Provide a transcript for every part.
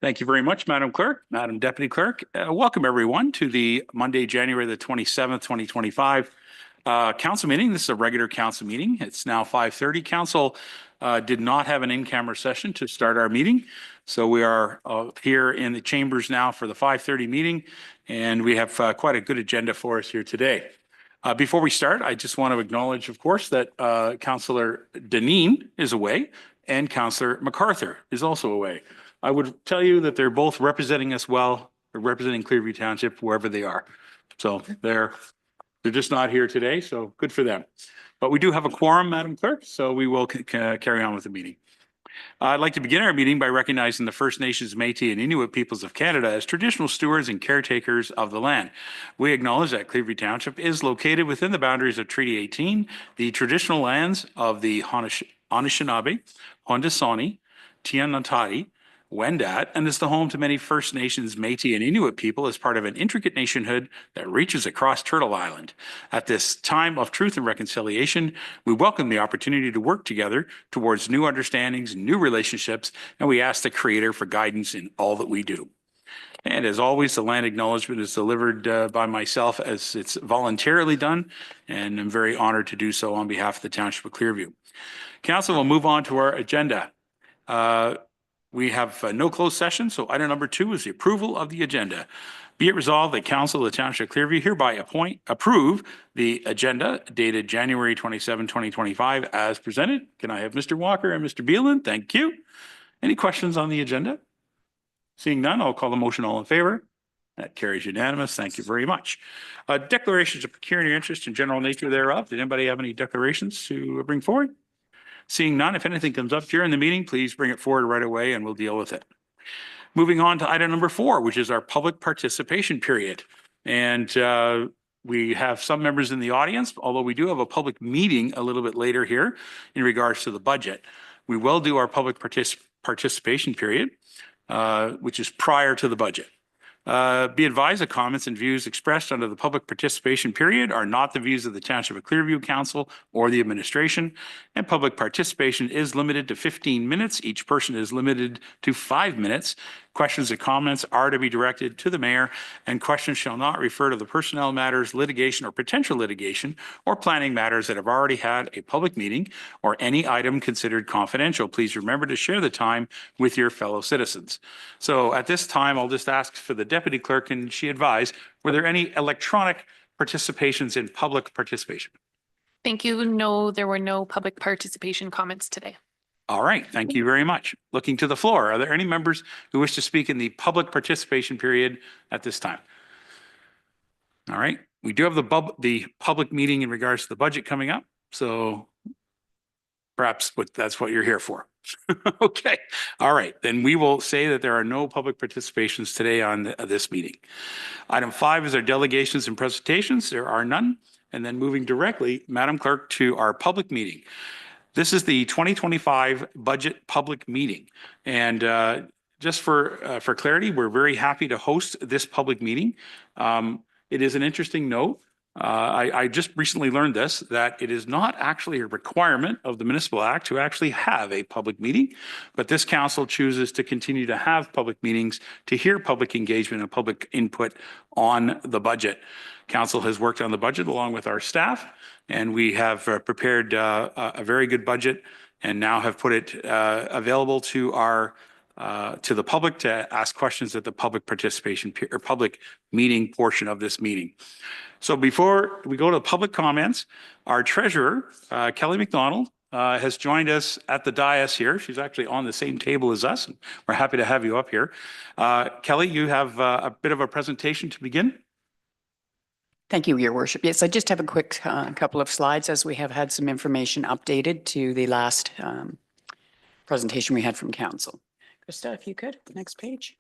Thank you very much, Madam Clerk, Madam Deputy Clerk. Welcome everyone to the Monday, January the 27th, 2025 council meeting. This is a regular council meeting. It's now 5:30. Council did not have an in-camera session to start our meeting. So we are here in the chambers now for the 5:30 meeting, and we have quite a good agenda for us here today. Before we start, I just want to acknowledge, of course, that Councillor Deneen is away and Councillor MacArthur is also away. I would tell you that they're both representing us well, they're representing Clearview Township wherever they are. So they're just not here today, so good for them. But we do have a quorum, Madam Clerk, so we will carry on with the meeting. I'd like to begin our meeting by recognizing the First Nations, Métis, and Inuit peoples of Canada as traditional stewards and caretakers of the land. We acknowledge that Clearview Township is located within the boundaries of Treaty 18, the traditional lands of the Anishinaabe, Haudenosaunee, Tianotati, Wendat, and is the home to many First Nations, Métis, and Inuit people as part of an intricate nationhood that reaches across Turtle Island. At this time of truth and reconciliation, we welcome the opportunity to work together towards new understandings, new relationships, and we ask the Creator for guidance in all that we do. And as always, the land acknowledgement is delivered by myself as it's voluntarily done, and I'm very honored to do so on behalf of the Township of Clearview. Council will move on to our agenda. We have no closed session, so item number 2 is the approval of the agenda. Be it resolved that Council of the Township of Clearview hereby approve the agenda dated January 27, 2025 as presented. Can I have Mr. Walker and Mr. Beelan? Thank you. Any questions on the agenda? Seeing none, I'll call the motion. All in favor? That carries unanimous. Thank you very much. Declarations of pecuniary interest and general nature thereof. Did anybody have any declarations to bring forward? Seeing none, if anything comes up during the meeting, please bring it forward right away and we'll deal with it. Moving on to item number 4, which is our public participation period. And we have some members in the audience, although we do have a public meeting a little bit later here in regards to the budget. We will do our public participation period, which is prior to the budget. Be advised that comments and views expressed under the public participation period are not the views of the Township of Clearview Council or the administration, and public participation is limited to 15 minutes. Each person is limited to 5 minutes. Questions and comments are to be directed to the mayor, and questions shall not refer to the personnel matters, litigation or potential litigation, or planning matters that have already had a public meeting or any item considered confidential. Please remember to share the time with your fellow citizens. So at this time, I'll just ask for the Deputy Clerk, and she advise, were there any electronic participations in public participation? Thank you. No, there were no public participation comments today. All right, thank you very much. Looking to the floor, are there any members who wish to speak in the public participation period at this time? All right, we do have the public meeting in regards to the budget coming up, so perhaps that's what you're here for. Okay, all right, then we will say that there are no public participations today on this meeting. Item 5 is our delegations and presentations. There are none. And then moving directly, Madam Clerk, to our public meeting. This is the 2025 budget public meeting. And just for clarity, we're very happy to host this public meeting. It is an interesting note. I just recently learned this, that it is not actually a requirement of the Municipal Act to actually have a public meeting, but this council chooses to continue to have public meetings to hear public engagement and public input on the budget. Council has worked on the budget along with our staff, and we have prepared a very good budget and now have put it available to the public to ask questions at the public participation or public meeting portion of this meeting. So before we go to public comments, our treasurer, Kelly McDonald, has joined us at the dais here. She's actually on the same table as us. We're happy to have you up here. Kelly, you have a bit of a presentation to begin. Thank you, Your Worship. Yes, I just have a quick couple of slides as we have had some information updated to the last presentation we had from Council. Krista, if you could, next page.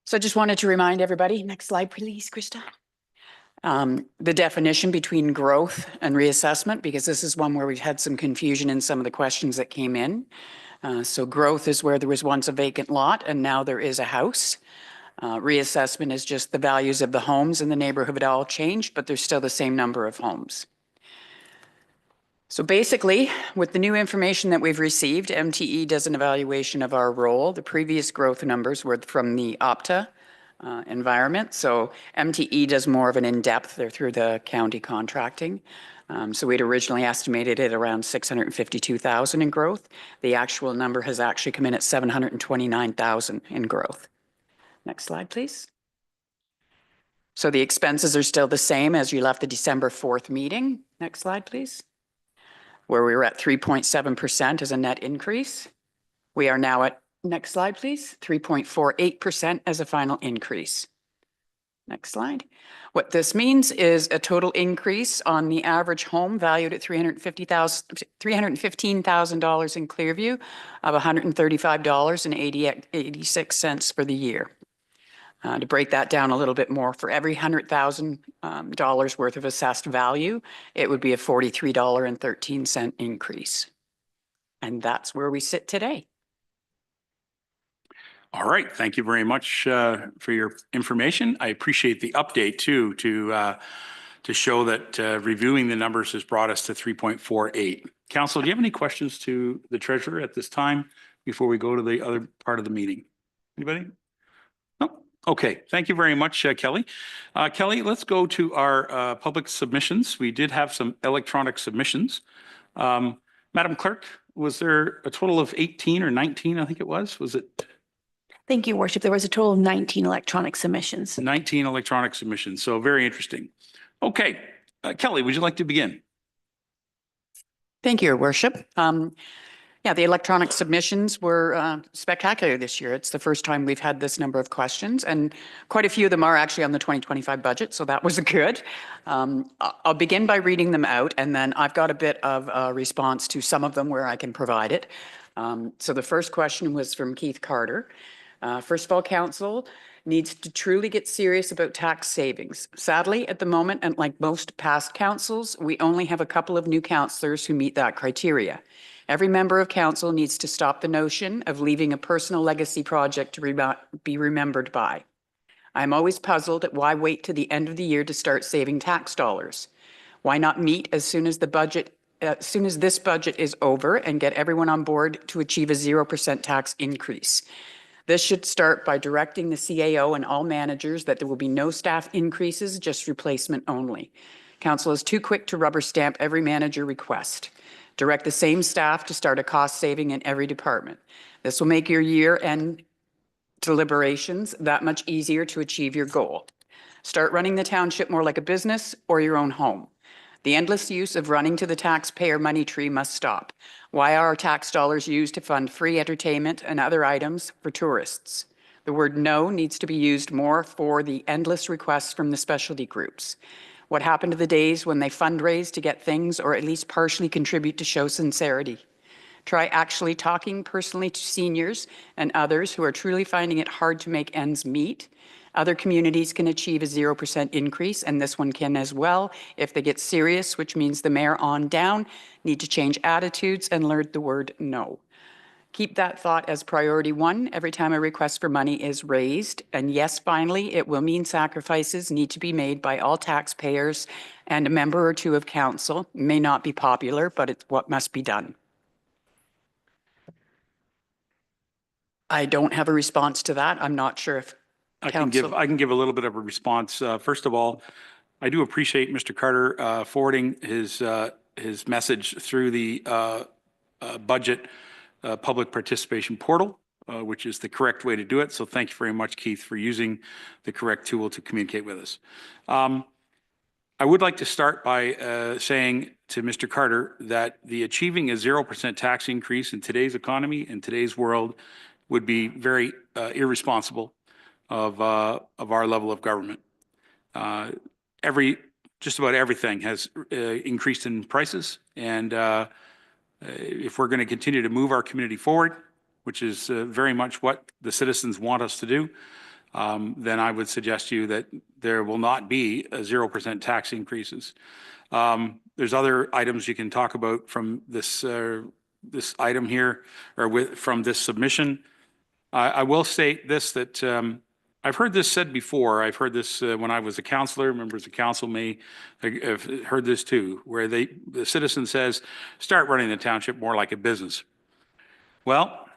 So I just wanted to remind everybody, next slide, please, Krista. The definition between growth and reassessment, because this is one where we've had some confusion in some of the questions that came in. So growth is where there was once a vacant lot and now there is a house. Reassessment is just the values of the homes in the neighborhood all changed, but there's still the same number of homes. So basically, with the new information that we've received, MTE does an evaluation of our role. The previous growth numbers were from the Opta environment. So MTE does more of an in-depth. They're through the county contracting. So we'd originally estimated it around 652,000 in growth. The actual number has actually come in at 729,000 in growth. Next slide, please. So the expenses are still the same as you left the December 4th meeting. Next slide, please. Where we were at 3.7% as a net increase. We are now at, next slide, please, 3.48% as a final increase. Next slide. What this means is a total increase on the average home valued at $315,000 in Clearview of $135.86 for the year. To break that down a little bit more, for every $100,000 worth of assessed value, it would be a $43.13 increase. And that's where we sit today. All right. Thank you very much for your information. I appreciate the update too, to show that reviewing the numbers has brought us to 3.48. Council, do you have any questions to the treasurer at this time before we go to the other part of the meeting? Anybody? No? Okay. Thank you very much, Kelly. Kelly, let's go to our public submissions. We did have some electronic submissions. Madam Clerk, was there a total of 18 or 19, I think it was? Was it? Thank you, Worship. There was a total of 19 electronic submissions. 19 electronic submissions. So very interesting. Okay. Kelly, would you like to begin? Thank you, Your Worship. Yeah, the electronic submissions were spectacular this year. It's the first time we've had this number of questions, and quite a few of them are actually on the 2025 budget, so that was good. I'll begin by reading them out, and then I've got a bit of a response to some of them where I can provide it. So the first question was from Keith Carter. First of all, Council needs to truly get serious about tax savings. Sadly, at the moment, and like most past councils, we only have a couple of new councillors who meet that criteria. Every member of council needs to stop the notion of leaving a personal legacy project to be remembered by. I'm always puzzled at why wait to the end of the year to start saving tax dollars. Why not meet as soon as this budget is over and get everyone on board to achieve a 0% tax increase? This should start by directing the CAO and all managers that there will be no staff increases, just replacement only. Council is too quick to rubber stamp every manager request. Direct the same staff to start a cost saving in every department. This will make your year-end deliberations that much easier to achieve your goal. Start running the township more like a business or your own home. The endless use of running to the taxpayer money tree must stop. Why are our tax dollars used to fund free entertainment and other items for tourists? The word no needs to be used more for the endless requests from the specialty groups. What happened to the days when they fundraise to get things or at least partially contribute to show sincerity? Try actually talking personally to seniors and others who are truly finding it hard to make ends meet. Other communities can achieve a 0% increase, and this one can as well if they get serious, which means the mayor on down need to change attitudes and learn the word no. Keep that thought as priority one every time a request for money is raised. And yes, finally, it will mean sacrifices need to be made by all taxpayers, and a member or two of council. It may not be popular, but it's what must be done. I don't have a response to that. I'm not sure if I can give a little bit of a response. First of all, I do appreciate Mr. Carter forwarding his message through the budget public participation portal, which is the correct way to do it. So thank you very much, Keith, for using the correct tool to communicate with us. I would like to start by saying to Mr. Carter that the achieving a 0% tax increase in today's economy, in today's world, would be very irresponsible of our level of government. Just about everything has increased in prices, and if we're going to continue to move our community forward, which is very much what the citizens want us to do, then I would suggest to you that there will not be a 0% tax increases. There's other items you can talk about from this item here, or from this submission. I will state this, that I've heard this said before. I've heard this when I was a councillor. Members of council may have heard this too, where the citizen says, start running the township more like a business. Well,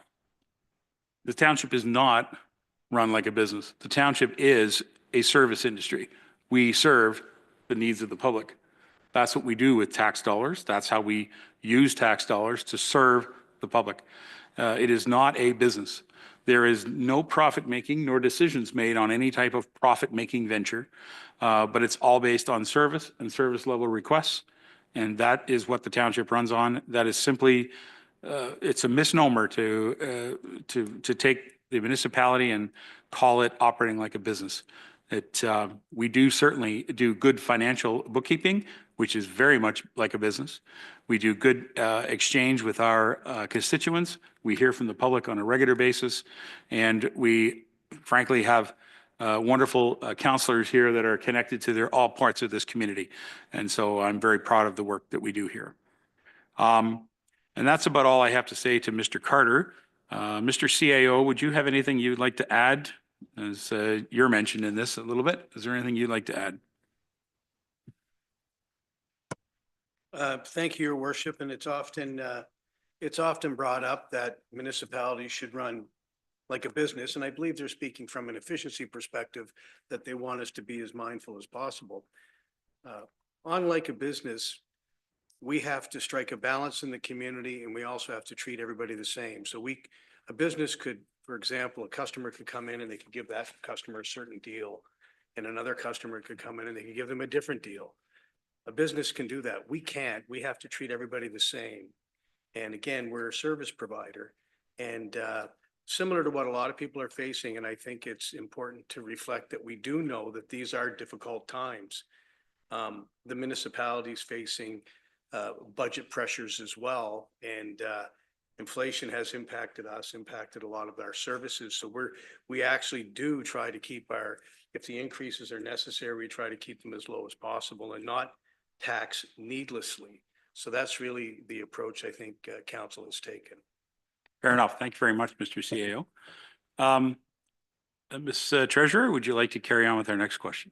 the township is not run like a business. The township is a service industry. We serve the needs of the public. That's what we do with tax dollars. That's how we use tax dollars to serve the public. It is not a business. There is no profit making nor decisions made on any type of profit making venture, but it's all based on service and service level requests. And that is what the township runs on. That is simply, it's a misnomer to take the municipality and call it operating like a business. We do certainly do good financial bookkeeping, which is very much like a business. We do good exchange with our constituents. We hear from the public on a regular basis. And we frankly have wonderful counselors here that are connected to all parts of this community. And so I'm very proud of the work that we do here. And that's about all I have to say to Mr. Carter. Mr. CAO, would you have anything you'd like to add? As you're mentioned in this a little bit, is there anything you'd like to add? Thank you, Your Worship. And it's often brought up that municipalities should run like a business. And I believe they're speaking from an efficiency perspective, that they want us to be as mindful as possible. On like a business, we have to strike a balance in the community, and we also have to treat everybody the same. So a business could, for example, a customer could come in and they could give that customer a certain deal, and another customer could come in and they could give them a different deal. A business can do that. We can't. We have to treat everybody the same. And again, we're a service provider, and similar to what a lot of people are facing. And I think it's important to reflect that we do know that these are difficult times. The municipalities facing budget pressures as well, and inflation has impacted us, impacted a lot of our services. So we actually do try to keep if the increases are necessary, we try to keep them as low as possible and not tax needlessly. So that's really the approach I think council has taken. Fair enough. Thank you very much, Mr. CAO. Ms. Treasurer, would you like to carry on with our next question?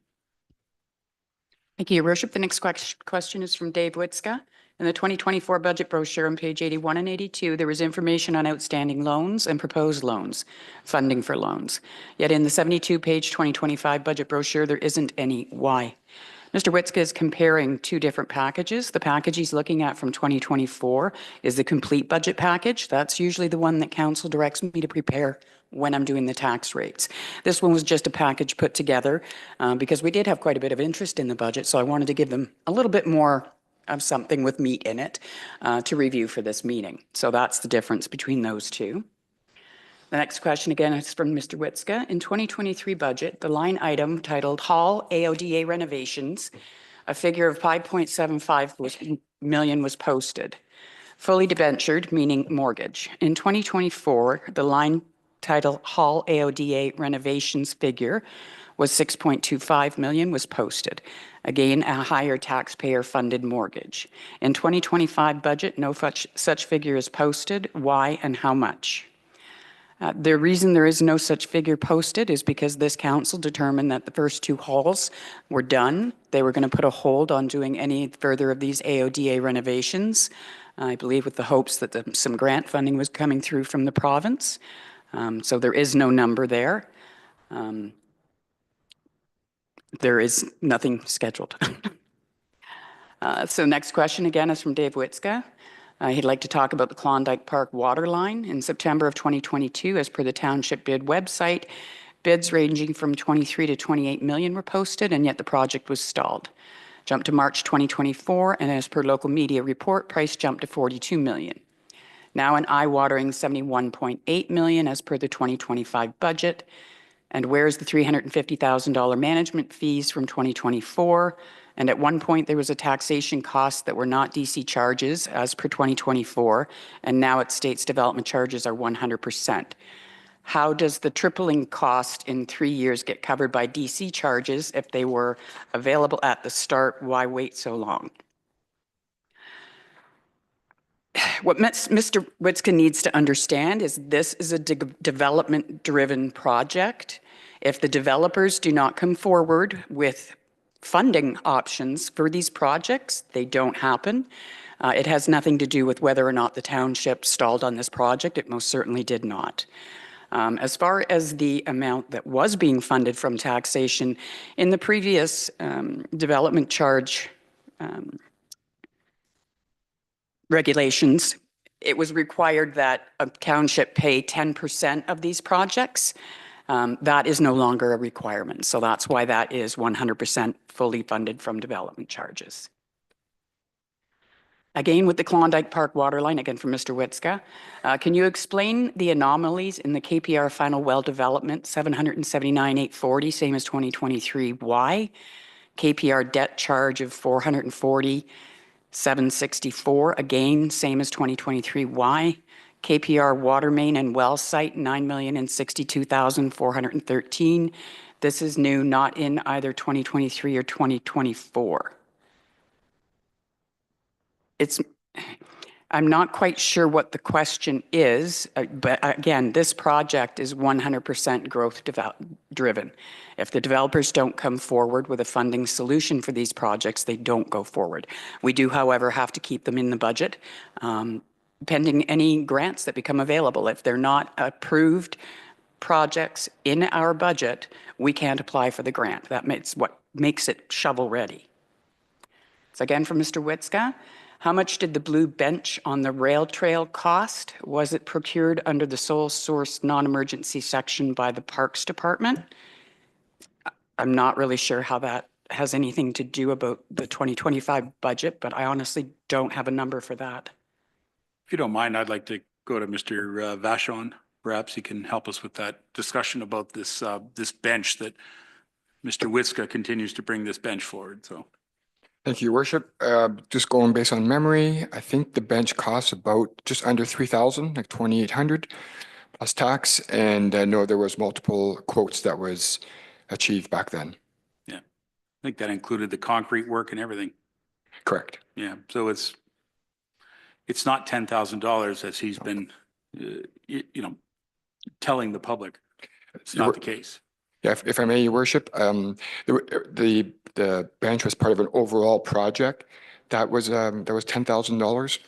Thank you, Your Worship. The next question is from Dave Witzka. In the 2024 budget brochure on page 81 and 82, there was information on outstanding loans and proposed loans, funding for loans. Yet in the 72-page 2025 budget brochure, there isn't any. Why? Mr. Witzka is comparing two different packages. The package he's looking at from 2024 is the complete budget package. That's usually the one that council directs me to prepare when I'm doing the tax rates. This one was just a package put together because we did have quite a bit of interest in the budget, so I wanted to give them a little bit more of something with meat in it to review for this meeting. So that's the difference between those two. The next question again is from Mr. Witzka. In 2023 budget, the line item titled Hall AODA renovations, a figure of 5.75 million was posted. Fully debentured, meaning mortgage. In 2024, the line titled Hall AODA renovations figure was 6.25 million was posted. Again, a higher taxpayer funded mortgage. In 2025 budget, no such figure is posted. Why and how much? The reason there is no such figure posted is because this council determined that the first two halls were done. They were going to put a hold on doing any further of these AODA renovations, I believe with the hopes that some grant funding was coming through from the province. So there is no number there. There is nothing scheduled. So next question again is from Dave Witzka. He'd like to talk about the Klondike Park water line. In September of 2022, as per the township bid website, bids ranging from 23 to 28 million were posted, and yet the project was stalled. Jumped to March 2024, and as per local media report, price jumped to 42 million. Now an eye-watering 71.8 million as per the 2025 budget. And where's the $350,000 management fees from 2024? And at one point, there was a taxation cost that were not DC charges as per 2024, and now it states development charges are 100%. How does the tripling cost in 3 years get covered by DC charges if they were available at the start? Why wait so long? What Mr. Witzka needs to understand is this is a development-driven project. If the developers do not come forward with funding options for these projects, they don't happen. It has nothing to do with whether or not the township stalled on this project. It most certainly did not. As far as the amount that was being funded from taxation, in the previous development charge regulations, it was required that a township pay 10% of these projects. That is no longer a requirement. So that's why that is 100% fully funded from development charges. Again, with the Klondike Park waterline, again from Mr. Witzka, can you explain the anomalies in the KPR final well development, 779,840, same as 2023? Why? KPR debt charge of 440,764, again, same as 2023. Why? KPR water main and well site, 9,062,413. This is new, not in either 2023 or 2024. I'm not quite sure what the question is, but again, this project is 100% growth driven. If the developers don't come forward with a funding solution for these projects, they don't go forward. We do, however, have to keep them in the budget, pending any grants that become available. If they're not approved projects in our budget, we can't apply for the grant. That makes what makes it shovel ready. So again, from Mr. Witzka, how much did the blue bench on the rail trail cost? Was it procured under the sole source non-emergency section by the Parks Department? I'm not really sure how that has anything to do about the 2025 budget, but I honestly don't have a number for that. If you don't mind, I'd like to go to Mr. Vachon. Perhaps he can help us with that discussion about this this bench that Mr. Witzka continues to bring this bench forward. So. Thank you, Your Worship. Just going based on memory, I think the bench costs about just under 3,000, like 2,800 plus tax. And I know there was multiple quotes that was achieved back then. Yeah, I think that included the concrete work and everything. Correct. Yeah, so it's not $10,000 as he's been, telling the public. It's not the case. Yeah, if I may, Your Worship, the bench was part of an overall project that was $10,000.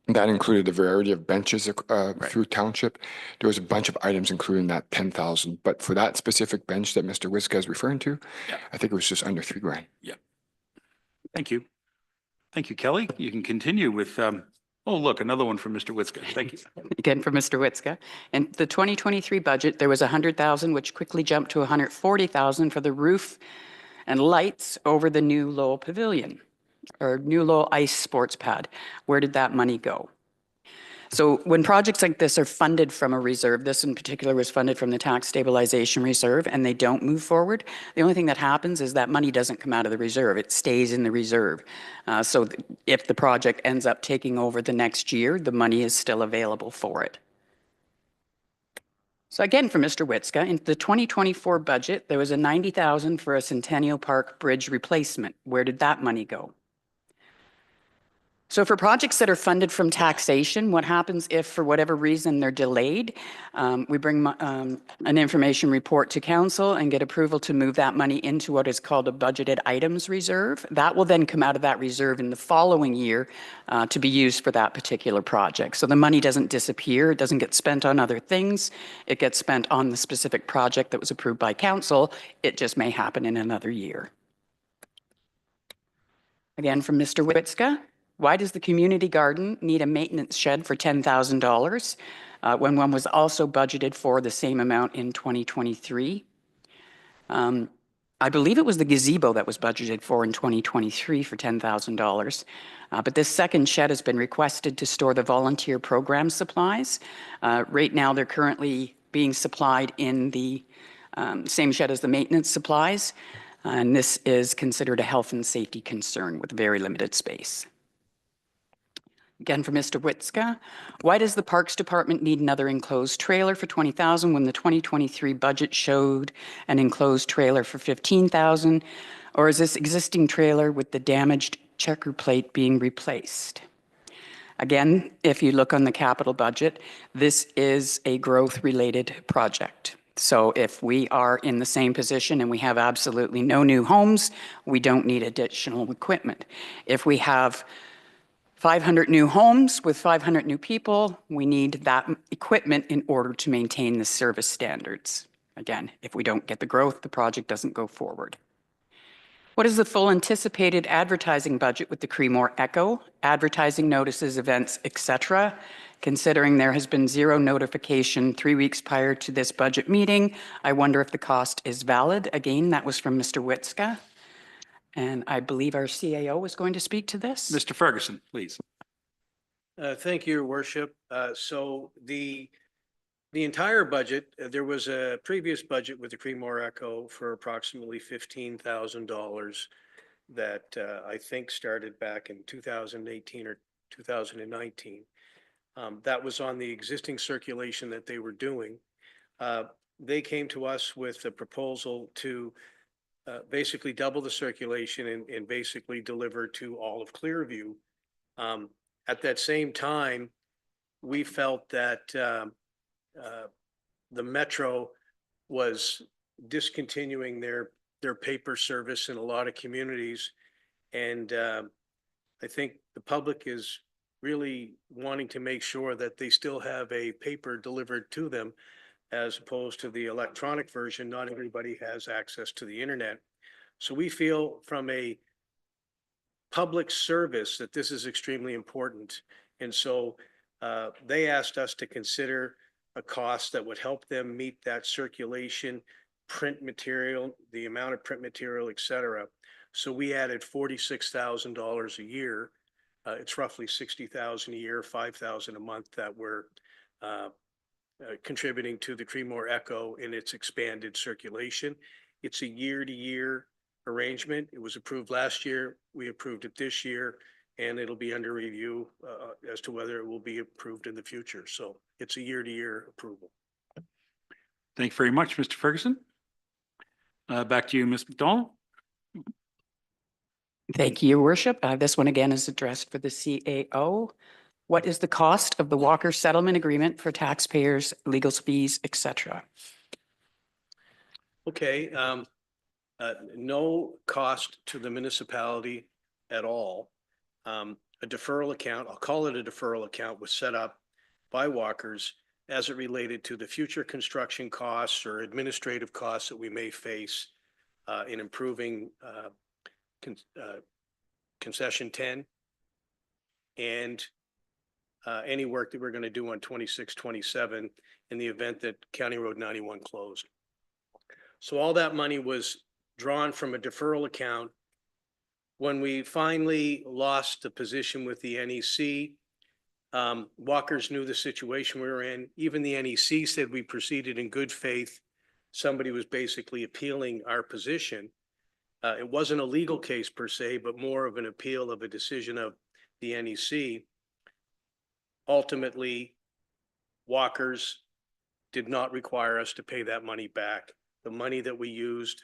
That included a variety of benches through township. There was a bunch of items including that 10,000. But for that specific bench that Mr. Witzka is referring to, yeah, I think it was just under $3,000. Yeah. Thank you. Thank you, Kelly. You can continue with. Oh, look, another one from Mr. Witzka. Thank you. Again, from Mr. Witzka. In the 2023 budget, there was 100,000, which quickly jumped to 140,000 for the roof and lights over the new Lowell Pavilion or new Lowell Ice Sports Pad. Where did that money go? So when projects like this are funded from a reserve, this in particular was funded from the tax stabilization reserve, and they don't move forward, the only thing that happens is that money doesn't come out of the reserve. It stays in the reserve. So if the project ends up taking over the next year, the money is still available for it. So again, for Mr. Witzka, in the 2024 budget, there was a 90,000 for a Centennial Park Bridge replacement. Where did that money go? So for projects that are funded from taxation, what happens if for whatever reason they're delayed? We bring an information report to council and get approval to move that money into what is called a budgeted items reserve. That will then come out of that reserve in the following year to be used for that particular project. So the money doesn't disappear. It doesn't get spent on other things. It gets spent on the specific project that was approved by council. It just may happen in another year. Again, from Mr. Witzka. Why does the community garden need a maintenance shed for $10,000 when one was also budgeted for the same amount in 2023? I believe it was the gazebo that was budgeted for in 2023 for $10,000. But this second shed has been requested to store the volunteer program supplies. Right now, they're currently being supplied in the same shed as the maintenance supplies. And this is considered a health and safety concern with very limited space. Again, for Mr. Witzka, why does the Parks Department need another enclosed trailer for $20,000 when the 2023 budget showed an enclosed trailer for $15,000? Or is this existing trailer with the damaged checker plate being replaced? Again, if you look on the capital budget, this is a growth-related project. So if we are in the same position and we have absolutely no new homes, we don't need additional equipment. If we have 500 new homes with 500 new people, we need that equipment in order to maintain the service standards. Again, if we don't get the growth, the project doesn't go forward. What is the full anticipated advertising budget with the Creemore Echo, advertising notices, events, etc.? Considering there has been zero notification 3 weeks prior to this budget meeting, I wonder if the cost is valid. Again, that was from Mr. Witzka. And I believe our CAO was going to speak to this. Mr. Ferguson, please. Thank you, Your Worship. So the entire budget, there was a previous budget with the Creemore Echo for approximately $15,000 that I think started back in 2018 or 2019. That was on the existing circulation that they were doing. They came to us with a proposal to basically double the circulation and basically deliver to all of Clearview. At that same time, we felt that the Metro was discontinuing their paper service in a lot of communities. And I think the public is really wanting to make sure that they still have a paper delivered to them as opposed to the electronic version. Not everybody has access to the internet. So we feel from a public service that this is extremely important. And so they asked us to consider a cost that would help them meet that circulation, print material, the amount of print material, et cetera. So we added $46,000 a year. It's roughly $60,000 a year, $5,000 a month that we're contributing to the Creemore Echo in its expanded circulation. It's a year-to-year arrangement. It was approved last year. We approved it this year, and it'll be under review as to whether it will be approved in the future. So it's a year-to-year approval. Thank you very much, Mr. Ferguson. Back to you, Ms. McDonald. Thank you, Your Worship. This one again is addressed for the CAO. What is the cost of the Walker settlement agreement for taxpayers, legal fees, etc.? Okay, no cost to the municipality at all. A deferral account, I'll call it a deferral account, was set up by Walkers as it related to the future construction costs or administrative costs that we may face in improving concession 10 and any work that we're going to do on 26, 27 in the event that County Road 91 closed. So all that money was drawn from a deferral account. When we finally lost the position with the NEC, Walkers knew the situation we were in. Even the NEC said we proceeded in good faith. Somebody was basically appealing our position. It wasn't a legal case per se, but more of an appeal of a decision of the NEC. Ultimately, Walkers did not require us to pay that money back. The money that we used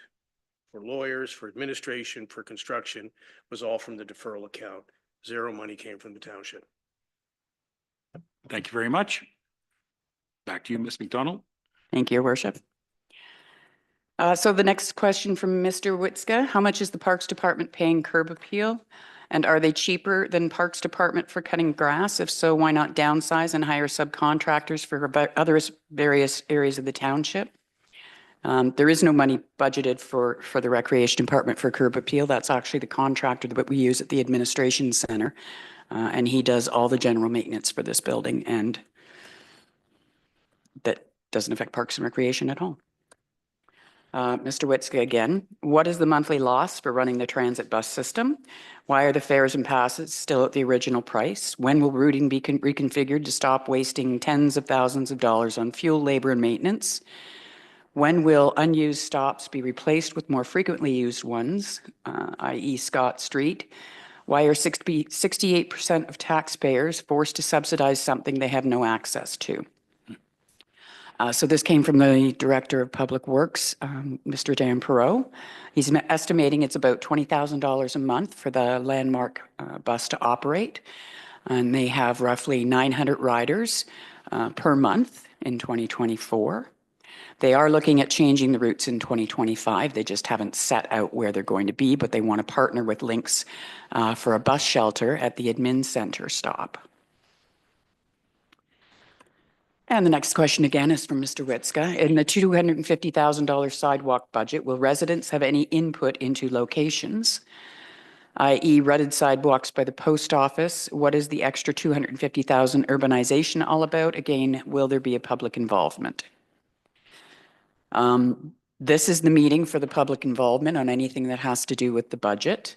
for lawyers, for administration, for construction was all from the deferral account. Zero money came from the township. Thank you very much. Back to you, Ms. McDonald. Thank you, Your Worship. So the next question from Mr. Witzka, how much is the Parks Department paying curb appeal? And are they cheaper than Parks Department for cutting grass? If so, why not downsize and hire subcontractors for other various areas of the township? There is no money budgeted for the Recreation Department for curb appeal. That's actually the contractor that we use at the Administration Center. And he does all the general maintenance for this building, and that doesn't affect Parks and Recreation at all. Mr. Witzka again, what is the monthly loss for running the transit bus system? Why are the fares and passes still at the original price? When will routing be reconfigured to stop wasting tens of thousands of dollars on fuel, labor, and maintenance? When will unused stops be replaced with more frequently used ones, i.e. Scott Street? Why are 68% of taxpayers forced to subsidize something they have no access to? So this came from the Director of Public Works, Mr. Dan Perot. He's estimating it's about $20,000 a month for the landmark bus to operate. And they have roughly 900 riders per month in 2024. They are looking at changing the routes in 2025. They just haven't set out where they're going to be, but they want to partner with Lynx for a bus shelter at the admin center stop. And the next question again is from Mr. Witzka. In the $250,000 sidewalk budget, will residents have any input into locations, i.e. rutted sidewalks by the post office? What is the extra $250,000 urbanization all about? Again, will there be a public involvement? This is the meeting for the public involvement on anything that has to do with the budget.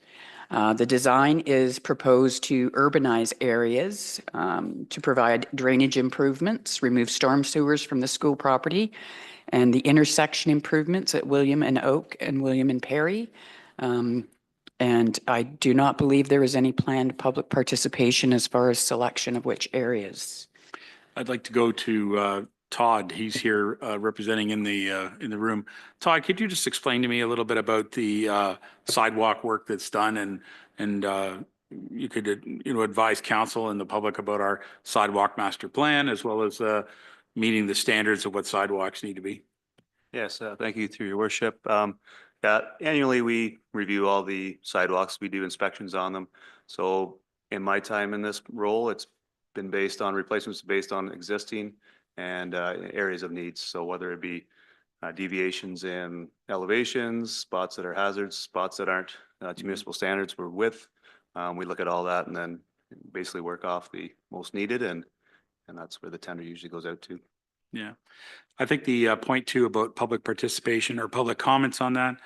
The design is proposed to urbanize areas to provide drainage improvements, remove storm sewers from the school property, and the intersection improvements at William and Oak and William and Perry. And I do not believe there is any planned public participation as far as selection of which areas. I'd like to go to Todd. He's here representing in the room. Todd, could you just explain to me a little bit about the sidewalk work that's done, and you could advise council and the public about our sidewalk master plan as well as meeting the standards of what sidewalks need to be. Yes, thank you through your worship. Annually, we review all the sidewalks. We do inspections on them. So in my time in this role, it's been based on replacements based on existing and areas of needs. So whether it be deviations in elevations, spots that are hazards, spots that aren't to municipal standards, we're with. We look at all that and then basically work off the most needed, and that's where the tender usually goes out to. Yeah. I think the point two about public participation or public comments on that,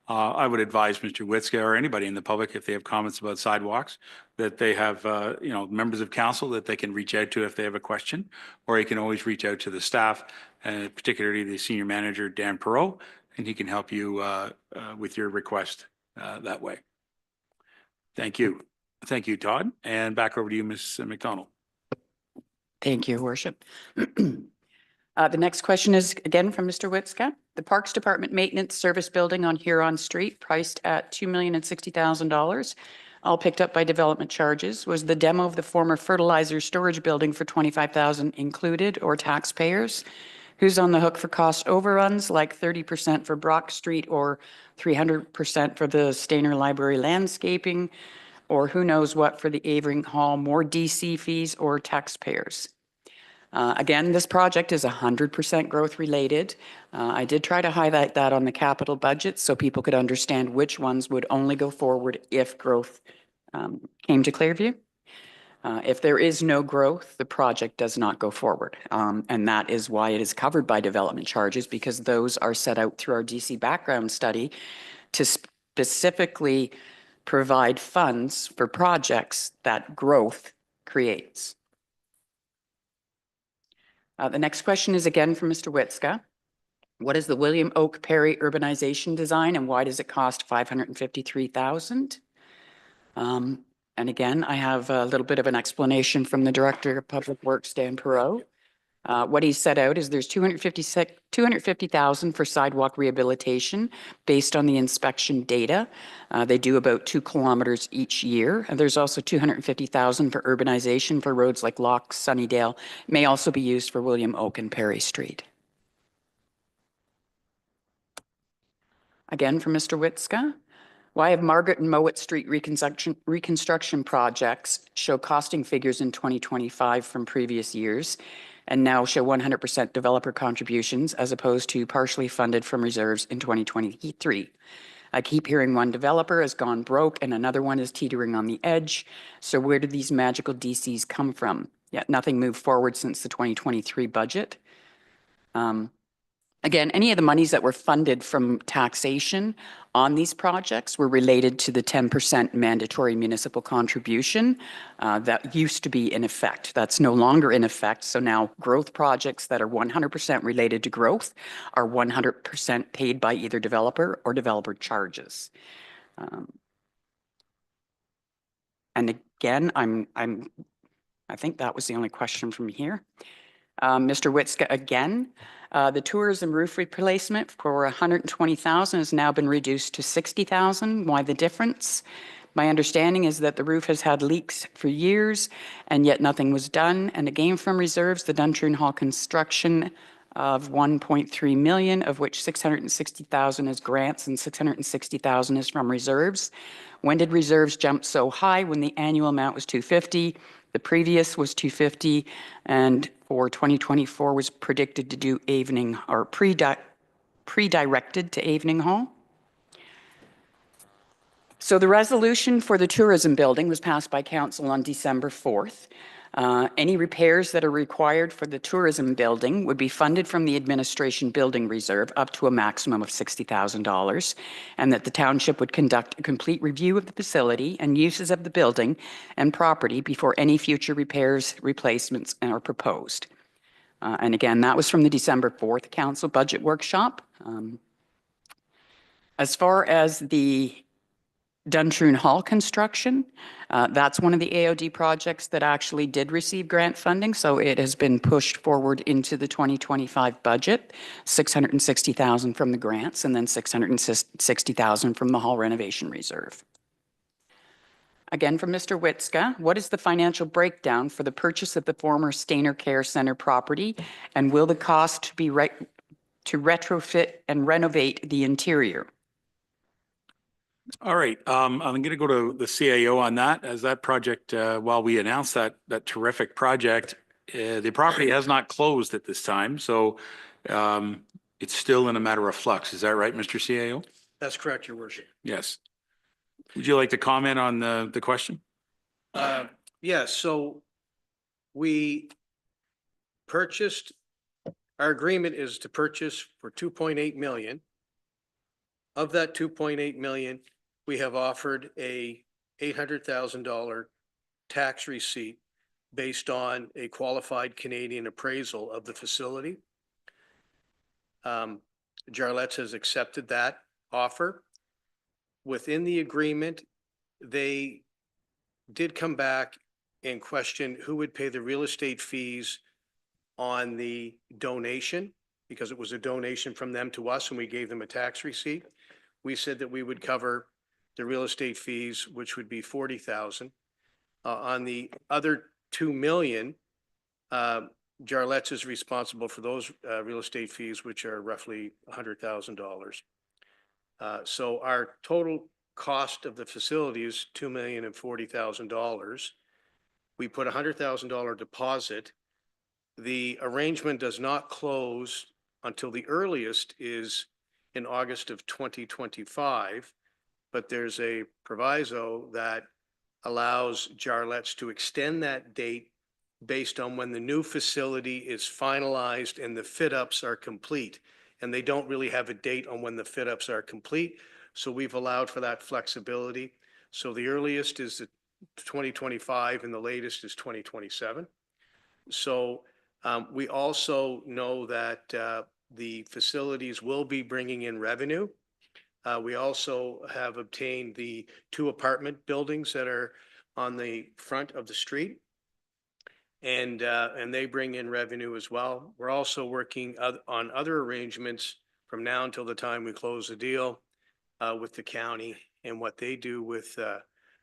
I would advise Mr. Witzka or anybody in the public, if they have comments about sidewalks, that they have, members of council that they can reach out to if they have a question, or you can always reach out to the staff, particularly the senior manager, Dan Perot, and he can help you with your request that way. Thank you. Thank you, Todd. And back over to you, Ms. McDonald. Thank you, Worship. The next question is again from Mr. Witzka. The Parks Department Maintenance Service Building on Huron Street, priced at $2,060,000, all picked up by development charges. Was the demo of the former fertilizer storage building for $25,000 included, or taxpayers? Who's on the hook for cost overruns, like 30% for Brock Street or 300% for the Stainer Library landscaping, or who knows what for the Avering Hall, more DC fees or taxpayers? Again, this project is 100% growth related. I did try to highlight that on the capital budget so people could understand which ones would only go forward if growth came to Clearview. If there is no growth, the project does not go forward. And that is why it is covered by development charges, because those are set out through our DC background study to specifically provide funds for projects that growth creates. The next question is again from Mr. Witzka. What is the William Oak Perry urbanization design, and why does it cost $553,000? And again, I have a little bit of an explanation from the Director of Public Works, Dan Perot. What he set out is there's $250,000 for sidewalk rehabilitation based on the inspection data. They do about 2 kilometers each year. And there's also $250,000 for urbanization for roads like Lock, Sunnydale. It may also be used for William Oak and Perry Street. Again, from Mr. Witzka. Why have Margaret and Mowat Street reconstruction projects show costing figures in 2025 from previous years and now show 100% developer contributions as opposed to partially funded from reserves in 2023? I keep hearing one developer has gone broke and another one is teetering on the edge. So where did these magical DCs come from? Yet nothing moved forward since the 2023 budget. Again, any of the monies that were funded from taxation on these projects were related to the 10% mandatory municipal contribution that used to be in effect. That's no longer in effect. So now growth projects that are 100% related to growth are 100% paid by either developer or developer charges. And again, I think that was the only question from here. Mr. Witzka again. The tourism roof replacement for $120,000 has now been reduced to $60,000. Why the difference? My understanding is that the roof has had leaks for years and yet nothing was done. And again, from reserves, the Duntroon Hall construction of 1.3 million, of which 660,000 is grants and 660,000 is from reserves. When did reserves jump so high? When the annual amount was 250, the previous was 250, and for 2024 was predicted to do evening or pre-directed to evening hall. So the resolution for the tourism building was passed by council on December 4th. Any repairs that are required for the tourism building would be funded from the administration building reserve up to a maximum of $60,000, and that the township would conduct a complete review of the facility and uses of the building and property before any future repairs, replacements are proposed. And again, that was from the December 4th council budget workshop. As far as the Duntroon Hall construction, that's one of the AOD projects that actually did receive grant funding, so it has been pushed forward into the 2025 budget, 660,000 from the grants and then 660,000 from the hall renovation reserve. Again, from Mr. Witzka, what is the financial breakdown for the purchase of the former Stainer Care Center property, and will the cost be to retrofit and renovate the interior? All right, I'm going to go to the CAO on that, as that project, while we announced that terrific project, the property has not closed at this time, so it's still in a matter of flux. Is that right, Mr. CAO? That's correct, Your Worship. Yes. Would you like to comment on the question? Yes, so we purchased, our agreement is to purchase for 2.8 million. Of that 2.8 million, we have offered a $800,000 tax receipt based on a qualified Canadian appraisal of the facility. Jarlettes has accepted that offer. Within the agreement, they did come back and question who would pay the real estate fees on the donation, because it was a donation from them to us and we gave them a tax receipt. We said that we would cover the real estate fees, which would be 40,000. On the other 2 million, Jarlettes is responsible for those real estate fees, which are roughly $100,000. So our total cost of the facility is $2,040,000. We put a $100,000 deposit. The arrangement does not close until the earliest is in August of 2025, but there's a proviso that allows Jarlettes to extend that date based on when the new facility is finalized and the fit-ups are complete. And they don't really have a date on when the fit-ups are complete, so we've allowed for that flexibility. So the earliest is 2025 and the latest is 2027. So we also know that the facilities will be bringing in revenue. We also have obtained the 2 apartment buildings that are on the front of the street, and they bring in revenue as well. We're also working on other arrangements from now until the time we close the deal with the county and what they do with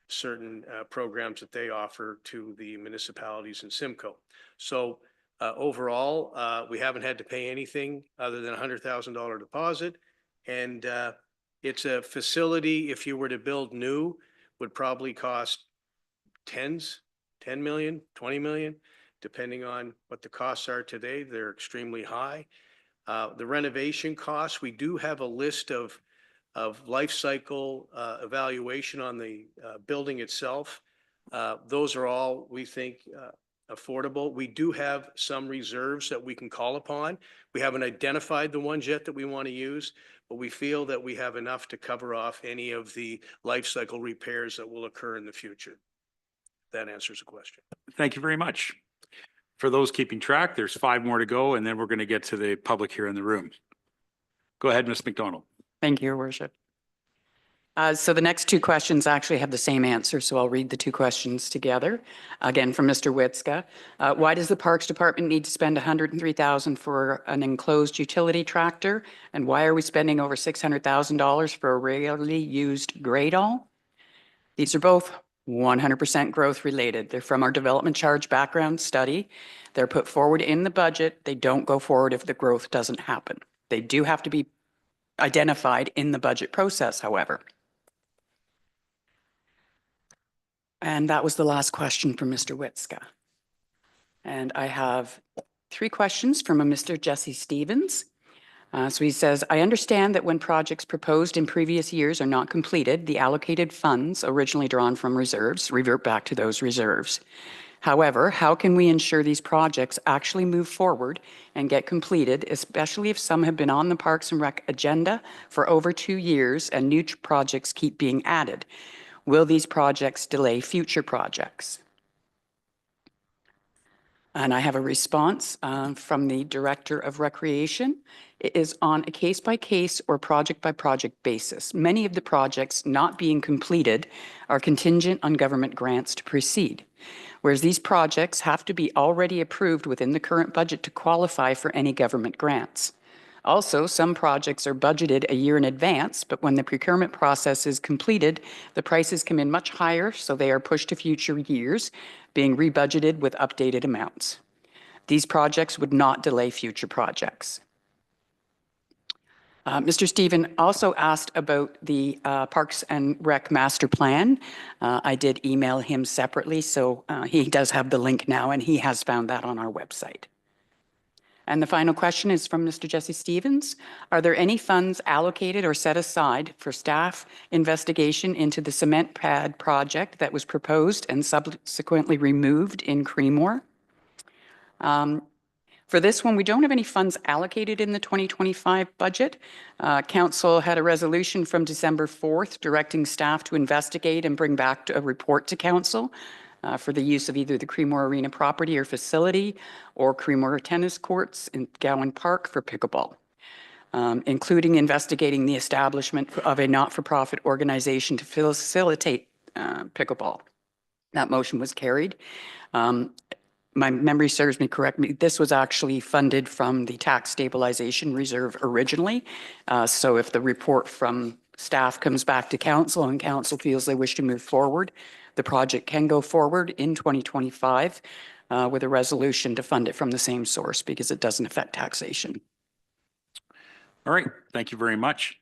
certain programs that they offer to the municipalities in Simcoe. So overall, we haven't had to pay anything other than a $100,000 deposit. And it's a facility, if you were to build new, would probably cost 10 million, 20 million, depending on what the costs are today. They're extremely high. The renovation costs, we do have a list of life cycle evaluation on the building itself. Those are all, we think, affordable. We do have some reserves that we can call upon. We haven't identified the ones yet that we want to use, but we feel that we have enough to cover off any of the life cycle repairs that will occur in the future. That answers the question. Thank you very much. For those keeping track, there's 5 more to go, and then we're going to get to the public here in the room. Go ahead, Ms. McDonald. Thank you, Your Worship. So the next 2 questions actually have the same answer, so I'll read the 2 questions together. Again, from Mr. Witzka. Why does the Parks Department need to spend $103,000 for an enclosed utility tractor? And why are we spending over $600,000 for a rarely used gradle? These are both 100% growth related. They're from our development charge background study. They're put forward in the budget. They don't go forward if the growth doesn't happen. They do have to be identified in the budget process, however. And that was the last question from Mr. Witzka. And I have 3 questions from a Mr. Jesse Stevens. So he says, I understand that when projects proposed in previous years are not completed, the allocated funds originally drawn from reserves revert back to those reserves. However, how can we ensure these projects actually move forward and get completed, especially if some have been on the Parks and Rec agenda for over 2 years and new projects keep being added? Will these projects delay future projects? And I have a response from the Director of Recreation. It is on a case-by-case or project-by-project basis. Many of the projects not being completed are contingent on government grants to proceed, whereas these projects have to be already approved within the current budget to qualify for any government grants. Also, some projects are budgeted a year in advance, but when the procurement process is completed, the prices come in much higher, so they are pushed to future years, being rebudgeted with updated amounts. These projects would not delay future projects. Mr. Stephen also asked about the Parks and Rec Master Plan. I did email him separately, so he does have the link now, and he has found that on our website. And the final question is from Mr. Jesse Stevens. Are there any funds allocated or set aside for staff investigation into the cement pad project that was proposed and subsequently removed in Creemore? For this one, we don't have any funds allocated in the 2025 budget. Council had a resolution from December 4th directing staff to investigate and bring back a report to Council for the use of either the Creemore Arena property or facility or Creemore tennis courts in Gowan Park for pickleball, including investigating the establishment of a not-for-profit organization to facilitate pickleball. That motion was carried. My memory serves me correctly, this was actually funded from the tax stabilization reserve originally. So if the report from staff comes back to council and council feels they wish to move forward, the project can go forward in 2025 with a resolution to fund it from the same source because it doesn't affect taxation. All right, thank you very much.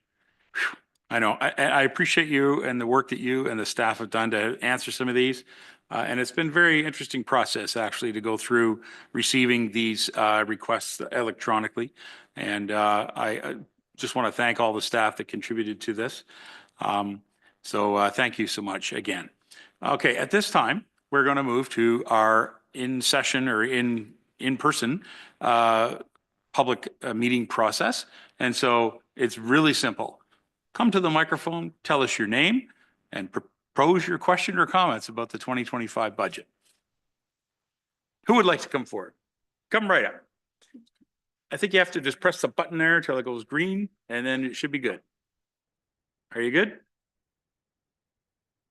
Whew. I know, I appreciate you and the work that you and the staff have done to answer some of these. And it's been a very interesting process, actually, to go through receiving these requests electronically. And I just want to thank all the staff that contributed to this. So thank you so much again. Okay, at this time, we're going to move to our in-session or in-person public meeting process. And so it's really simple. Come to the microphone, tell us your name, and propose your question or comments about the 2025 budget. Who would like to come forward? Come right up. I think you have to just press the button there until it goes green, and then it should be good. Are you good?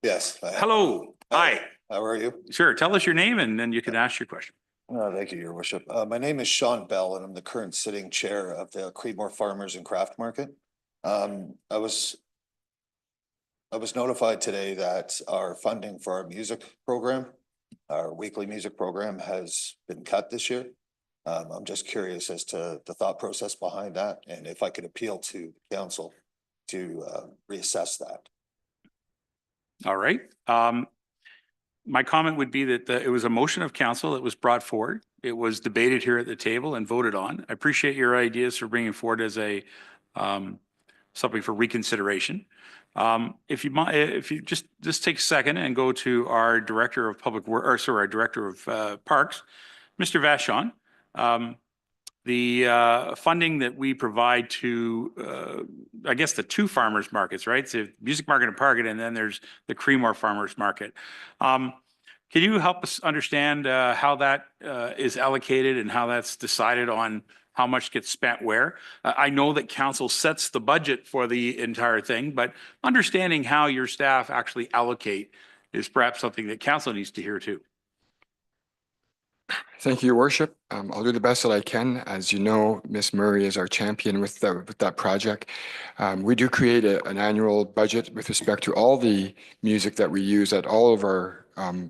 Yes. Hello. Hi. How are you? Sure. Tell us your name, and then you can ask your question. Thank you, Your Worship. My name is Sean Bell, and I'm the current sitting chair of the Creedmoor Farmers and Craft Market. I was notified today that our funding for our music program, our weekly music program, has been cut this year. I'm just curious as to the thought process behind that, and if I could appeal to council to reassess that. All right. My comment would be that it was a motion of council that was brought forward. It was debated here at the table and voted on. I appreciate your ideas for bringing forward as a something for reconsideration. If you just take a second and go to our director of public work, or sorry, our director of parks, Mr. Vachon. The funding that we provide to, I guess, the two farmers markets, right? So Music Market and Park, and then there's the Creemore Farmers Market. Can you help us understand how that is allocated and how that's decided on how much gets spent where? I know that council sets the budget for the entire thing, but understanding how your staff actually allocate is perhaps something that council needs to hear too. Thank you, Your Worship. I'll do the best that I can. As you know, Miss Murray is our champion with that project. We do create an annual budget with respect to all the music that we use at all of our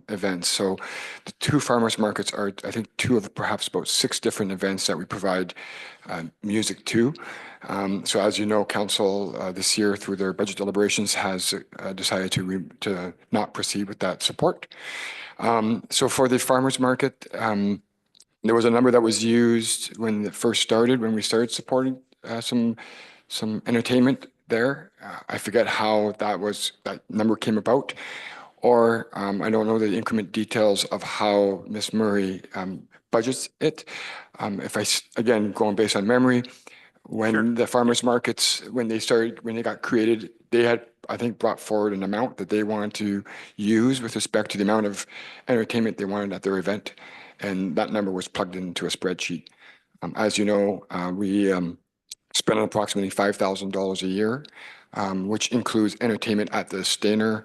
events. So the two farmers markets are, I think, two of perhaps about 6 different events that we provide music to. So as you know, Council this year through their budget deliberations has decided to not proceed with that support. So for the farmers market, there was a number that was used when it first started, when we started supporting some entertainment there. I forget how that number came about, or I don't know the increment details of how Miss Murray budgets it. Again, going based on memory, when the farmers markets, when they got created, they had, I think, brought forward an amount that they wanted to use with respect to the amount of entertainment they wanted at their event. And that number was plugged into a spreadsheet. As you know, we spend approximately $5,000 a year, which includes entertainment at the Stainer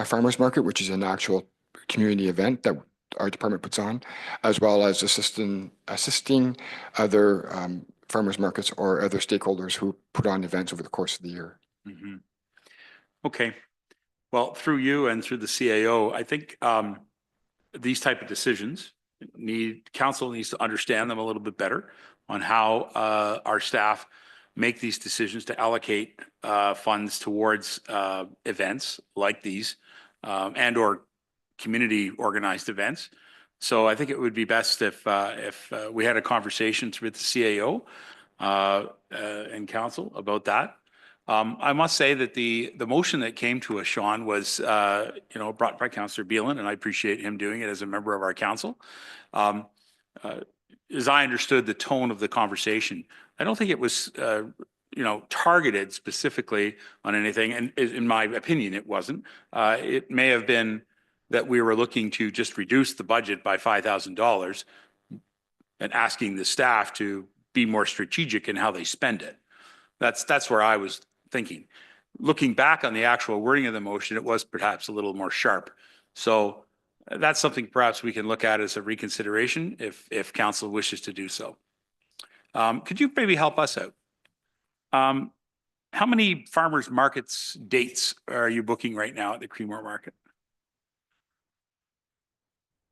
Farmers Market, which is an actual community event that our department puts on, as well as assisting other farmers markets or other stakeholders who put on events over the course of the year. Mhm. Okay. Well, through you and through the CAO, I think these type of decisions council needs to understand them a little bit better on how our staff make these decisions to allocate funds towards events like these and or community organized events. So I think it would be best if we had a conversation with the CAO and council about that. I must say that the motion that came to us, Sean, was brought by Councillor Beelan, and I appreciate him doing it as a member of our council. As I understood the tone of the conversation, I don't think it was targeted specifically on anything, and in my opinion, it wasn't. It may have been that we were looking to just reduce the budget by $5,000 and asking the staff to be more strategic in how they spend it. That's where I was thinking. Looking back on the actual wording of the motion, it was perhaps a little more sharp. So that's something perhaps we can look at as a reconsideration if council wishes to do so. Could you maybe help us out? How many farmers markets dates are you booking right now at the Creemore Market?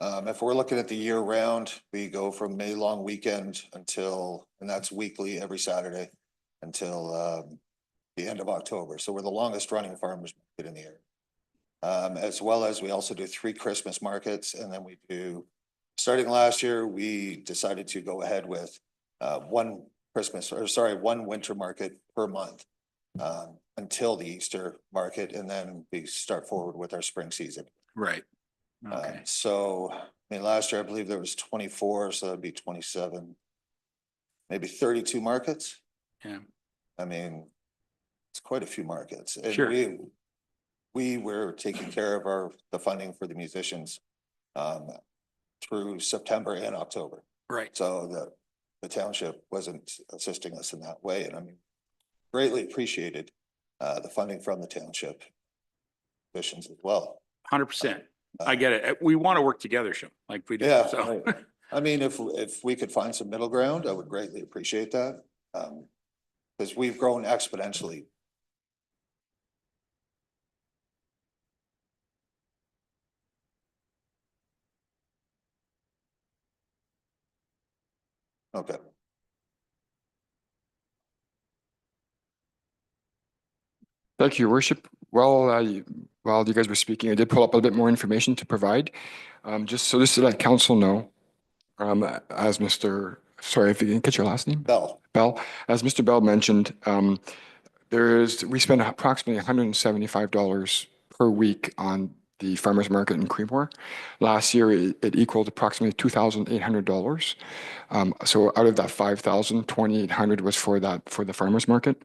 If we're looking at the year round, we go from May long weekend and that's weekly every Saturday until the end of October. So we're the longest running farmers market in the area. As well as we also do 3 Christmas markets, and then starting last year, we decided to go ahead with one winter market per month until the Easter market, and then we start forward with our spring season. Right. Okay. So, I mean, last year, I believe there was 24, so that'd be 27, maybe 32 markets. Yeah. I mean, it's quite a few markets. And sure. We were taking care of the funding for the musicians through September and October. Right. So the township wasn't assisting us in that way. And I mean, greatly appreciated the funding from the township musicians as well. 100%. I get it. We want to work together, Sean, like we do. Yeah. So. I mean, if we could find some middle ground, I would greatly appreciate that. Because we've grown exponentially. Okay. Thank you, Your Worship. Well, while you guys were speaking, I did pull up a bit more information to provide. Just so to let council know, as sorry, if you can get your last name? Bell. As Mr. Bell mentioned, we spend approximately $175 per week on the farmers market in Creemore. Last year, it equaled approximately $2,800. So out of that 5,000, 2,800 was for the farmers market.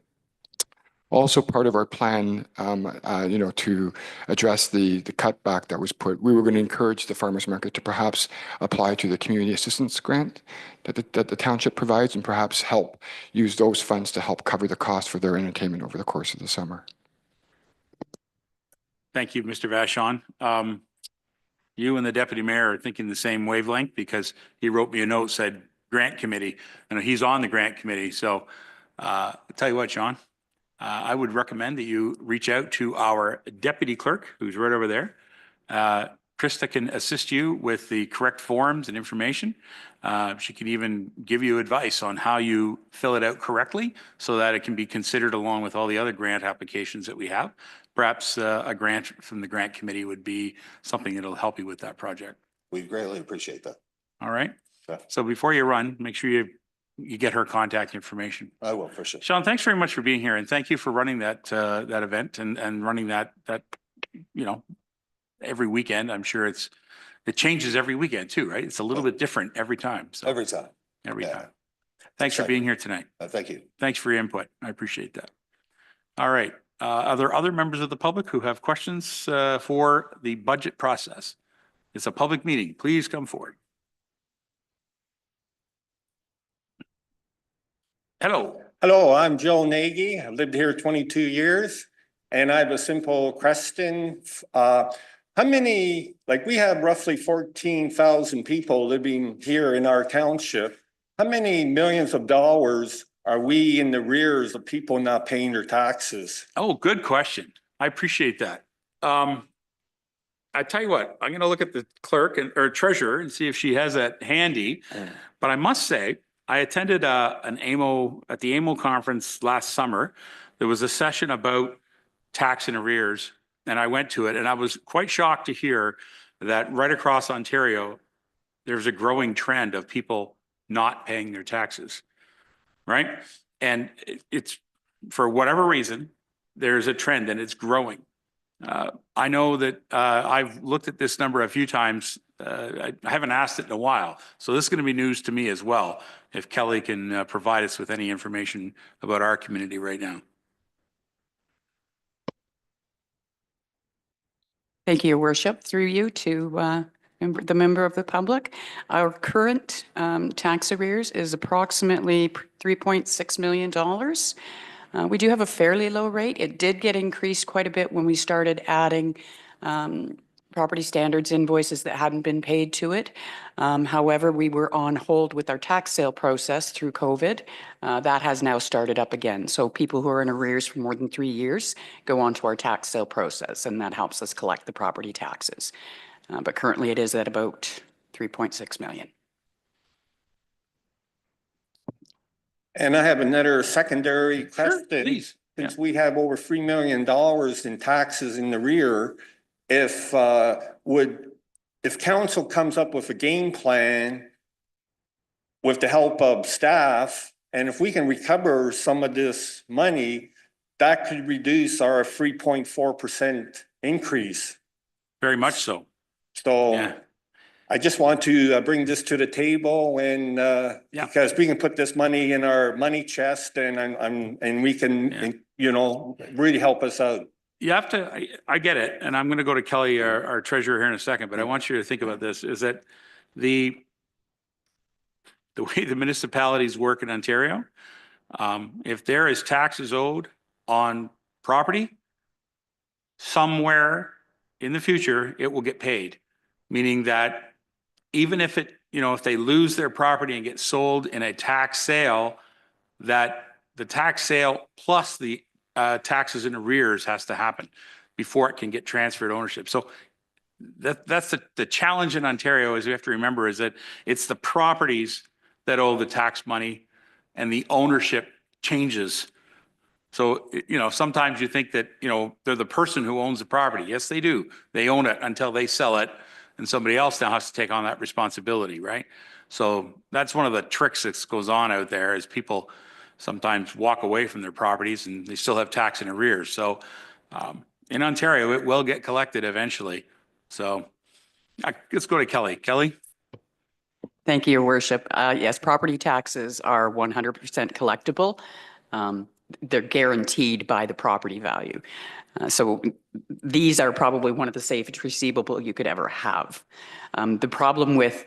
Also part of our plan, to address the cutback that was put, we were going to encourage the farmers market to perhaps apply to the community assistance grant that the township provides, and perhaps help use those funds to help cover the cost for their entertainment over the course of the summer. Thank you, Mr. Vachon. you and the deputy mayor are thinking the same wavelength because he wrote me a note, said grant committee, and he's on the grant committee. So I'll tell you what, John, I would recommend that you reach out to our deputy clerk, who's right over there. Krista can assist you with the correct forms and information. She can even give you advice on how you fill it out correctly so that it can be considered along with all the other grant applications that we have. Perhaps a grant from the grant committee would be something that'll help you with that project. We greatly appreciate that. All right. Okay. So before you run, make sure you get her contact information. I will, for sure. Sean, thanks very much for being here, and thank you for running that event and running that every weekend. I'm sure it changes every weekend too, right? It's a little bit different every time. So Every time. every Yeah. time. Thanks for being here tonight. Thank you. Thanks for your input. I appreciate that. All right. Are there other members of the public who have questions for the budget process? It's a public meeting. Please come forward. Hello. Hello, I'm Joe Nagy. I've lived here 22 years and I have a simple question. How many, like we have roughly 14,000 people living here in our township. How many millions of dollars are we in the rears of people not paying their taxes? Oh, good question. I appreciate that. I tell you what, I'm going to look at the clerk or treasurer and see if she has that handy. But I must say, I attended at the AMO conference last summer. There was a session about tax and arrears, and I went to it, and I was quite shocked to hear that right across Ontario, there's a growing trend of people not paying their taxes, right? And it's for whatever reason, there's a trend and it's growing. I know that I've looked at this number a few times. I haven't asked it in a while. So this is going to be news to me as well, if Kelly can provide us with any information about our community right now. Thank you, Your Worship. Through you to the member of the public. Our current tax arrears is approximately $3.6 million. We do have a fairly low rate. It did get increased quite a bit when we started adding property standards invoices that hadn't been paid to it. However, we were on hold with our tax sale process through COVID. That has now started up again. So people who are in arrears for more than 3 years go on to our tax sale process, and that helps us collect the property taxes. But currently it is at about 3.6 million. And I have another secondary Sure, question. please. Since we have over $3 million in taxes in the rear, if council comes up with a game plan with the help of staff, and if we can recover some of this money, that could reduce our 3.4% increase. Very much so. So Yeah. I just want to bring this to the table and because we can put this money in our money chest and we can, really help us out. You have to, I get it. And I'm going to go to Kelly, our treasurer here in a second, but I want you to think about this, is that the way the municipalities work in Ontario, if there is taxes owed on property, somewhere in the future, it will get paid. Meaning that even if if they lose their property and get sold in a tax sale, that the tax sale plus the taxes in arrears has to happen before it can get transferred ownership. So that's the challenge in Ontario, is we have to remember, is that it's the properties that owe the tax money and the ownership changes. So, sometimes you think that, they're the person who owns the property. Yes, they do. They own it until they sell it, and somebody else now has to take on that responsibility, right? So that's one of the tricks that goes on out there, is people sometimes walk away from their properties and they still have tax in arrears. So in Ontario, it will get collected eventually. So let's go to Kelly. Kelly? Thank you, Your Worship. Yes, property taxes are 100% collectible. They're guaranteed by the property value. So these are probably one of the safest receivable you could ever have. The problem with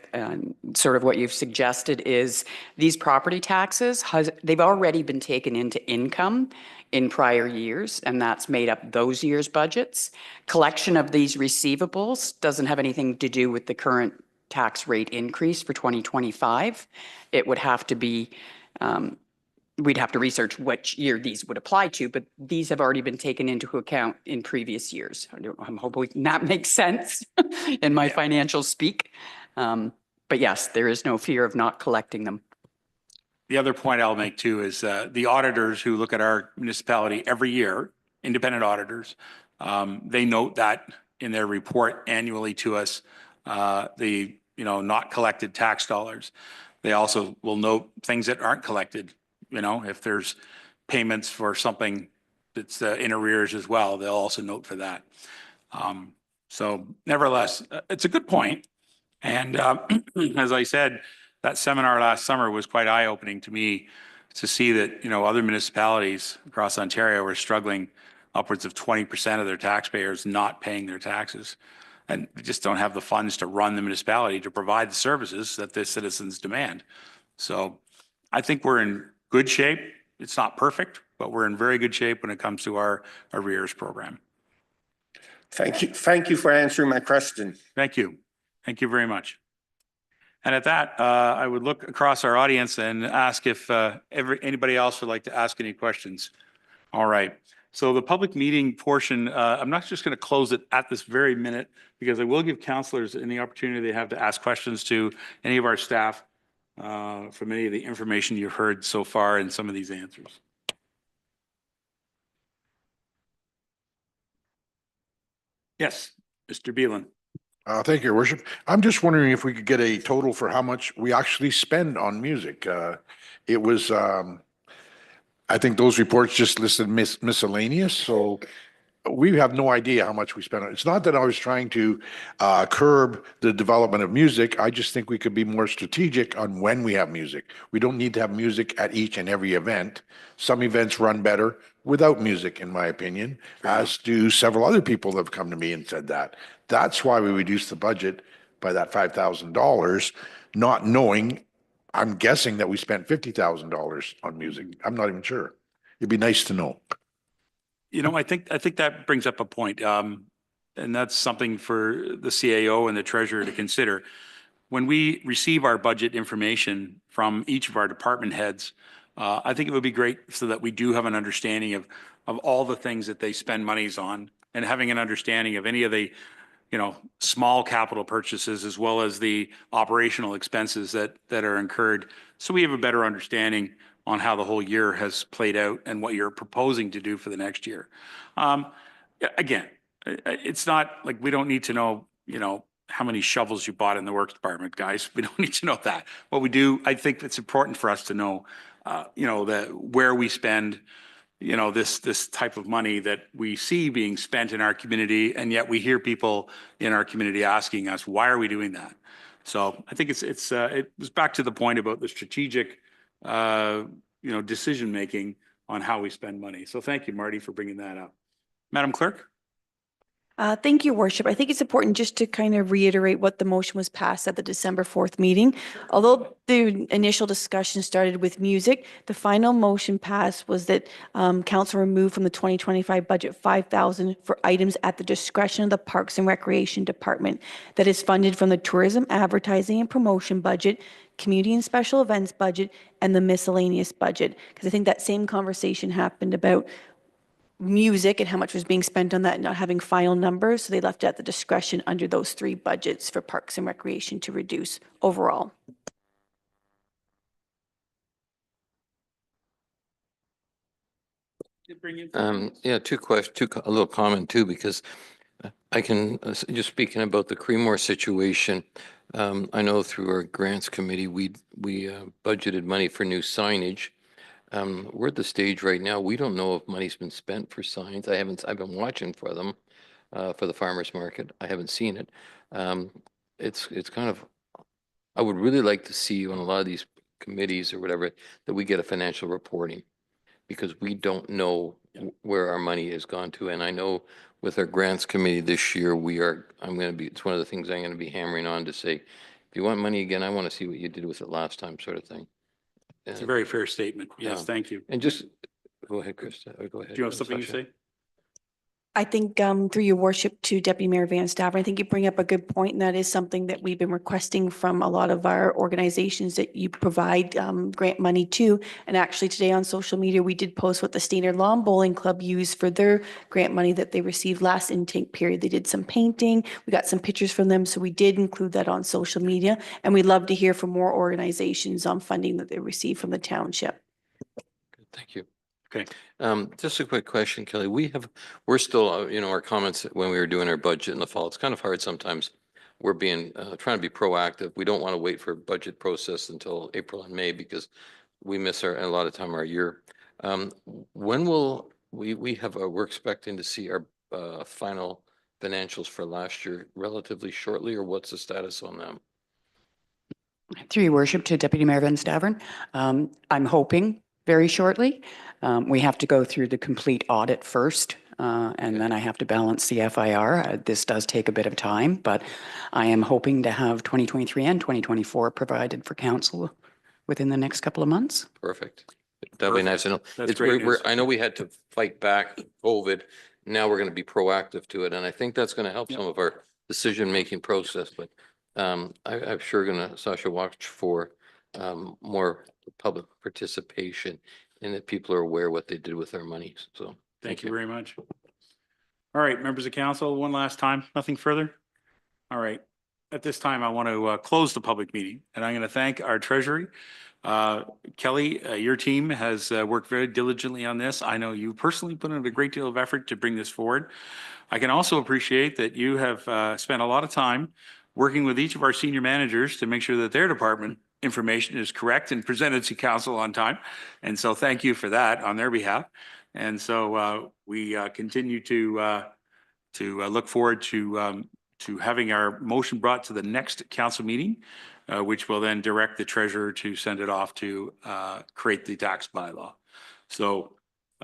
sort of what you've suggested is these property taxes, they've already been taken into income in prior years, and that's made up those years' budgets. Collection of these receivables doesn't have anything to do with the current tax rate increase for 2025. It would have to be, we'd have to research which year these would apply to, but these have already been taken into account in previous years. I'm hoping that makes sense in my financial speak. But yes, there is no fear of not collecting them. The other point I'll make too is the auditors who look at our municipality every year, independent auditors, they note that in their report annually to us, the, not collected tax dollars. They also will note things that aren't collected, if there's payments for something that's in arrears as well, they'll also note for that. So nevertheless, it's a good point. And as I said, that seminar last summer was quite eye-opening to me to see that, other municipalities across Ontario were struggling upwards of 20% of their taxpayers not paying their taxes. And they just don't have the funds to run the municipality to provide the services that the citizens demand. So I think we're in good shape. It's not perfect, but we're in very good shape when it comes to our arrears program. Thank you. Thank you for answering my question. Thank you. Thank you very much. And at that, I would look across our audience and ask if anybody else would like to ask any questions. All right. So the public meeting portion, I'm not just going to close it at this very minute because I will give councillors any opportunity they have to ask questions to any of our staff from any of the information you've heard so far and some of these answers. Yes, Mr. Beelan. Thank you, Your Worship. I'm just wondering if we could get a total for how much we actually spend on music. It was, I think those reports just listed miscellaneous, so we have no idea how much we spend on it. It's not that I was trying to curb the development of music. I just think we could be more strategic on when we have music. We don't need to have music at each and every event. Some events run better without music, in my opinion, as do several other people that have come to me and said that. That's why we reduced the budget by that $5,000, not knowing, I'm guessing that we spent $50,000 on music. I'm not even sure. It'd be nice to know. I think that brings up a point, and that's something for the CAO and the treasurer to consider. When we receive our budget information from each of our department heads, I think it would be great so that we do have an understanding of all the things that they spend monies on and having an understanding of any of the, small capital purchases as well as the operational expenses that are incurred. So we have a better understanding on how the whole year has played out and what you're proposing to do for the next year. Again, it's not like we don't need to know, how many shovels you bought in the works department, guys. We don't need to know that. What we do, I think it's important for us to know, where we spend, this type of money that we see being spent in our community, and yet we hear people in our community asking us, why are we doing that? So I think it was back to the point about the strategic, decision making on how we spend money. So thank you, Marty, for bringing that up. Madam Clerk. Thank you, Worship. I think it's important just to kind of reiterate what the motion was passed at the December 4th meeting. Although the initial discussion started with music, the final motion passed was that council remove from the 2025 budget $5,000 for items at the discretion of the Parks and Recreation Department that is funded from the Tourism, Advertising and Promotion budget, Community and Special Events budget, and the miscellaneous budget. Because I think that same conversation happened about music and how much was being spent on that, not having final numbers. So they left it at the discretion under those three budgets for Parks and Recreation to reduce overall. Yeah, two questions, a little comment too, because I can, just speaking about the Creemore situation, I know through our grants committee, we budgeted money for new signage. We're at the stage right now, we don't know if money's been spent for signs. I've been watching for them, for the farmer's market. I haven't seen it. It's kind of, I would really like to see on a lot of these committees or whatever, that we get a financial reporting, because we don't know where our money has gone to. And I know with our grants committee this year, it's one of the things I'm going to be hammering on to say, if you want money again, I want to see what you did with it last time, sort of thing. It's a very fair statement. Yes, Yeah. thank you. And just, go ahead, Krista, or go ahead. Do you have something to Sasha. say? I think through your worship to Deputy Mayor Van Staver, I think you bring up a good point, and that is something that we've been requesting from a lot of our organizations that you provide grant money to. And actually today on social media, we did post what the Standard Lawn Bowling Club used for their grant money that they received last intake period. They did some painting. We got some pictures from them, so we did include that on social media. And we'd love to hear from more organizations on funding that they received from the township. Good, thank you. Okay. Just a quick question, Kelly. We're still, our comments when we were doing our budget in the fall, it's kind of hard sometimes. We're being, trying to be proactive. We don't want to wait for budget process until April and May because we miss a lot of time our year. When will we're expecting to see our final financials for last year relatively shortly, or what's the status on them? Through your worship to Deputy Mayor Van Stavern, I'm hoping very shortly. We have to go through the complete audit first, and then I have to balance the FIR. This does take a bit of time, but I am hoping to have 2023 and 2024 provided for council within the next couple of months. Perfect. That'd be nice to know. That's great news. I know we had to fight back COVID. Now we're going to be proactive to it. And I think that's going to help some of our decision-making process. But I'm sure Sasha, watch for more public participation and that people are aware what they did with their money. So Thank you very much. All right, members of council, one last time, nothing further? All right. At this time, I want to close the public meeting, and I'm going to thank our treasury. Kelly, your team has worked very diligently on this. I know you personally put in a great deal of effort to bring this forward. I can also appreciate that you have spent a lot of time working with each of our senior managers to make sure that their department information is correct and presented to council on time. And so thank you for that on their behalf. And so we continue to look forward to having our motion brought to the next council meeting, which will then direct the treasurer to send it off to create the tax bylaw. So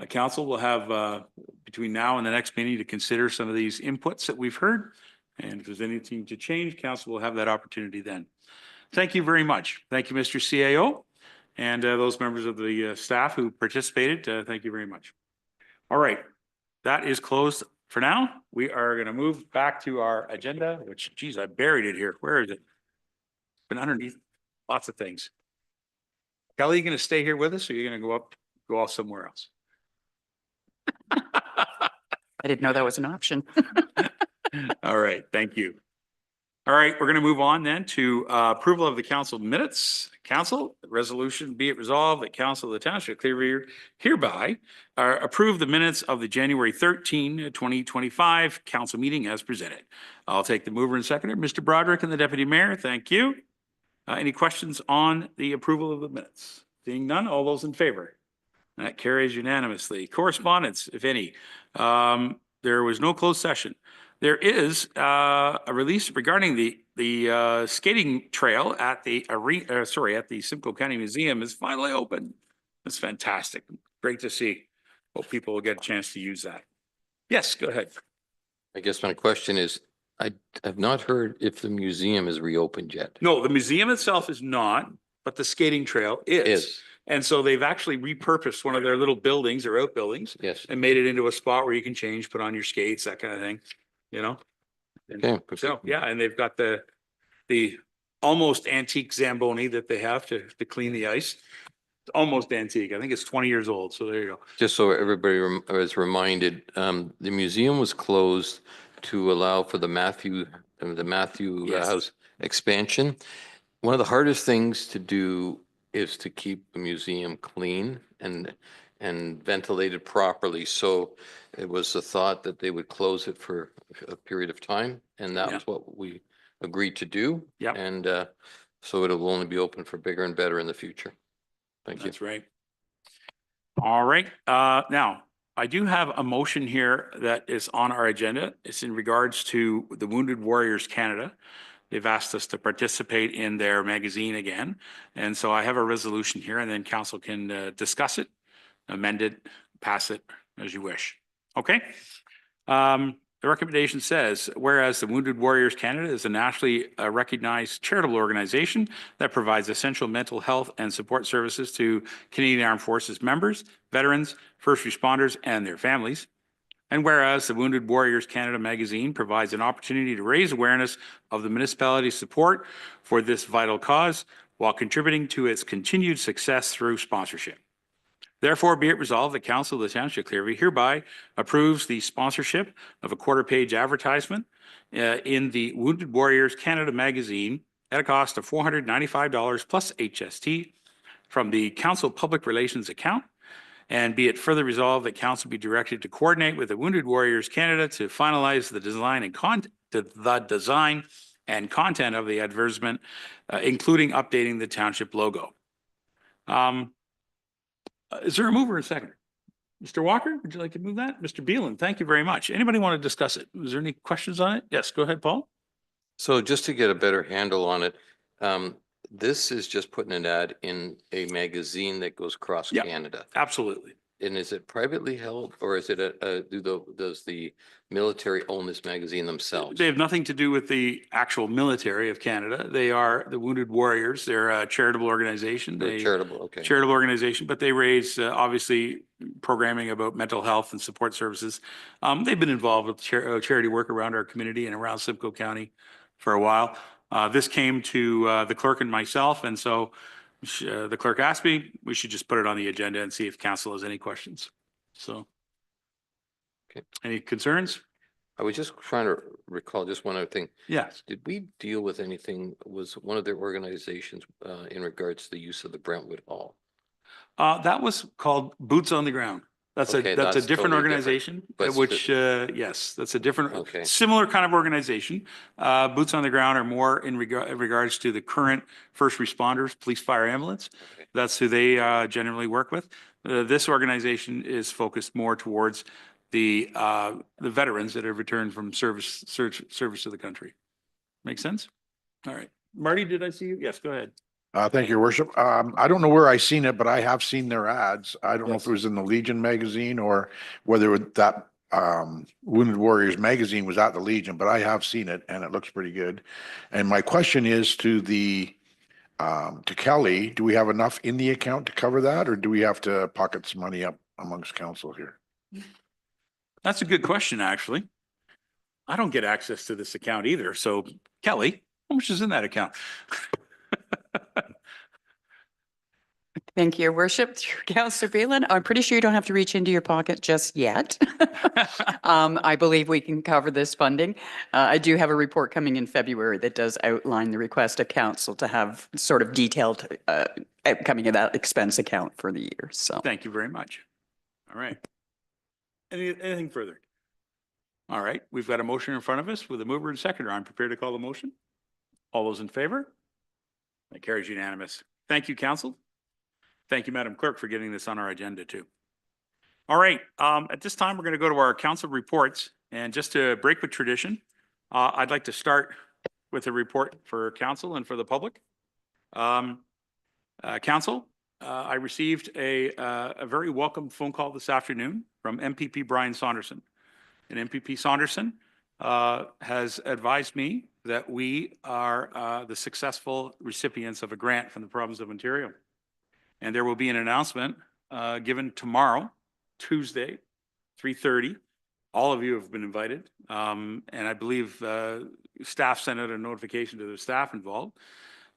council will have between now and the next meeting to consider some of these inputs that we've heard. And if there's anything to change, council will have that opportunity then. Thank you very much. Thank you, Mr. CAO, and those members of the staff who participated. Thank you very much. All right, that is closed for now. We are going to move back to our agenda, which, geez, I buried it here. Where is it? Been underneath lots of things. Kelly, you going to stay here with us, or are you going to go off somewhere else? I didn't know that was an option. All right, thank you. All right, we're going to move on then to approval of the council minutes. Council, resolution be it resolved that council of the township of Clearview hereby approve the minutes of the January 13, 2025 council meeting as presented. I'll take the mover and seconder, Mr. Broderick and the deputy mayor. Thank you. Any questions on the approval of the minutes? Seeing none, all those in favor? That carries unanimously. Correspondence, if any. There was no closed session. There is a release regarding the skating trail at the Simcoe County Museum is finally open. It's fantastic. Great to see. Hope people will get a chance to use that. Yes, go ahead. I guess my question is, I have not heard if the museum is reopened yet. No, the museum itself is not, but the skating trail is. Is. And so they've actually repurposed one of their little buildings or outbuildings Yes. and made it into a spot where you can change, put on your skates, that kind of thing, you know? And Okay. so, yeah, and they've got the almost antique Zamboni that they have to clean the ice. It's almost antique. I think it's 20 years old. So there you go. Just so everybody is reminded, the museum was closed to allow for the Matthew Yes. House expansion. One of the hardest things to do is to keep the museum clean and ventilated properly. So it was the thought that they would close it for a period of time, and that Yeah. was what we agreed to do. Yep. And so it'll only be open for bigger and better in the future. Thank you. That's right. All right. Now, I do have a motion here that is on our agenda. It's in regards to the Wounded Warriors Canada. They've asked us to participate in their magazine again. And so I have a resolution here, and then council can discuss it, amend it, pass it, as you wish. Okay? The recommendation says, whereas the Wounded Warriors Canada is a nationally recognized charitable organization that provides essential mental health and support services to Canadian Armed Forces members, veterans, first responders, and their families. And whereas the Wounded Warriors Canada magazine provides an opportunity to raise awareness of the municipality's support for this vital cause while contributing to its continued success through sponsorship. Therefore, be it resolved that Council of the Township of Clearview hereby approves the sponsorship of a quarter-page advertisement in the Wounded Warriors Canada magazine at a cost of $495 plus HST from the Council Public Relations account. And be it further resolved that Council be directed to coordinate with the Wounded Warriors Canada to finalize the design and content of the advertisement, including updating the township logo. Is there a mover and second? Mr. Walker, would you like to move that? Mr. Beelan, thank you very much. Anybody want to discuss it? Is there any questions on it? Yes, go ahead, Paul. So just to get a better handle on it, this is just putting an ad in a magazine that goes across Yeah. Canada. Absolutely. And is it privately held or is it does the military own this magazine themselves? They have nothing to do with the actual military of Canada. They are the Wounded Warriors. They're a charitable organization. They're charitable, okay. Charitable organization, but they raise obviously programming about mental health and support services. They've been involved with charity work around our community and around Simcoe County for a while. This came to the clerk and myself, and so the clerk asked me, we should just put it on the agenda and see if council has any questions. So, okay. Any concerns? I was just trying to recall just one other thing. Yes. Did we deal with anything, was one of their organizations in regards to the use of the Brentwood Hall? That was called Boots on the Ground. That's Okay, that's a that's different totally organization, But which, yes, that's a different, Okay. similar kind of organization. Boots on the Ground are more in regards to the current first responders, police, fire, ambulance. Okay. That's who they generally work with. This organization is focused more towards the veterans that have returned from service to the country. Make sense? All right. Marty, did I see you? Yes, go ahead. Thank you, Your Worship. I don't know where I seen it, but I have seen their ads. I don't know if it was in the Legion magazine or whether that Wounded Warriors magazine was at the Legion, but I have seen it and it looks pretty good. And my question is to Kelly, do we have enough in the account to cover that, or do we have to pocket some money up amongst council here? That's a good question, actually. I don't get access to this account either. So Kelly, how much is in that account? Thank you, Your Worship. Through Councillor Phelan, I'm pretty sure you don't have to reach into your pocket just yet. I believe we can cover this funding. I do have a report coming in February that does outline the request of council to have sort of detailed outcoming of that expense account for the year. So Thank you very much. All right. Anything further? All right, we've got a motion in front of us with a mover and seconder. I'm prepared to call the motion. All those in favor? That carries unanimous. Thank you, council. Thank you, Madam Clerk, for getting this on our agenda too. All right, at this time, we're going to go to our council reports. And just to break with tradition, I'd like to start with a report for council and for the public. Council, I received a very welcome phone call this afternoon from MPP Brian Saunderson. And MPP Saunderson has advised me that we are the successful recipients of a grant from the province of Ontario. And there will be an announcement given tomorrow, Tuesday, 3:30. All of you have been invited. And I believe staff sent out a notification to the staff involved.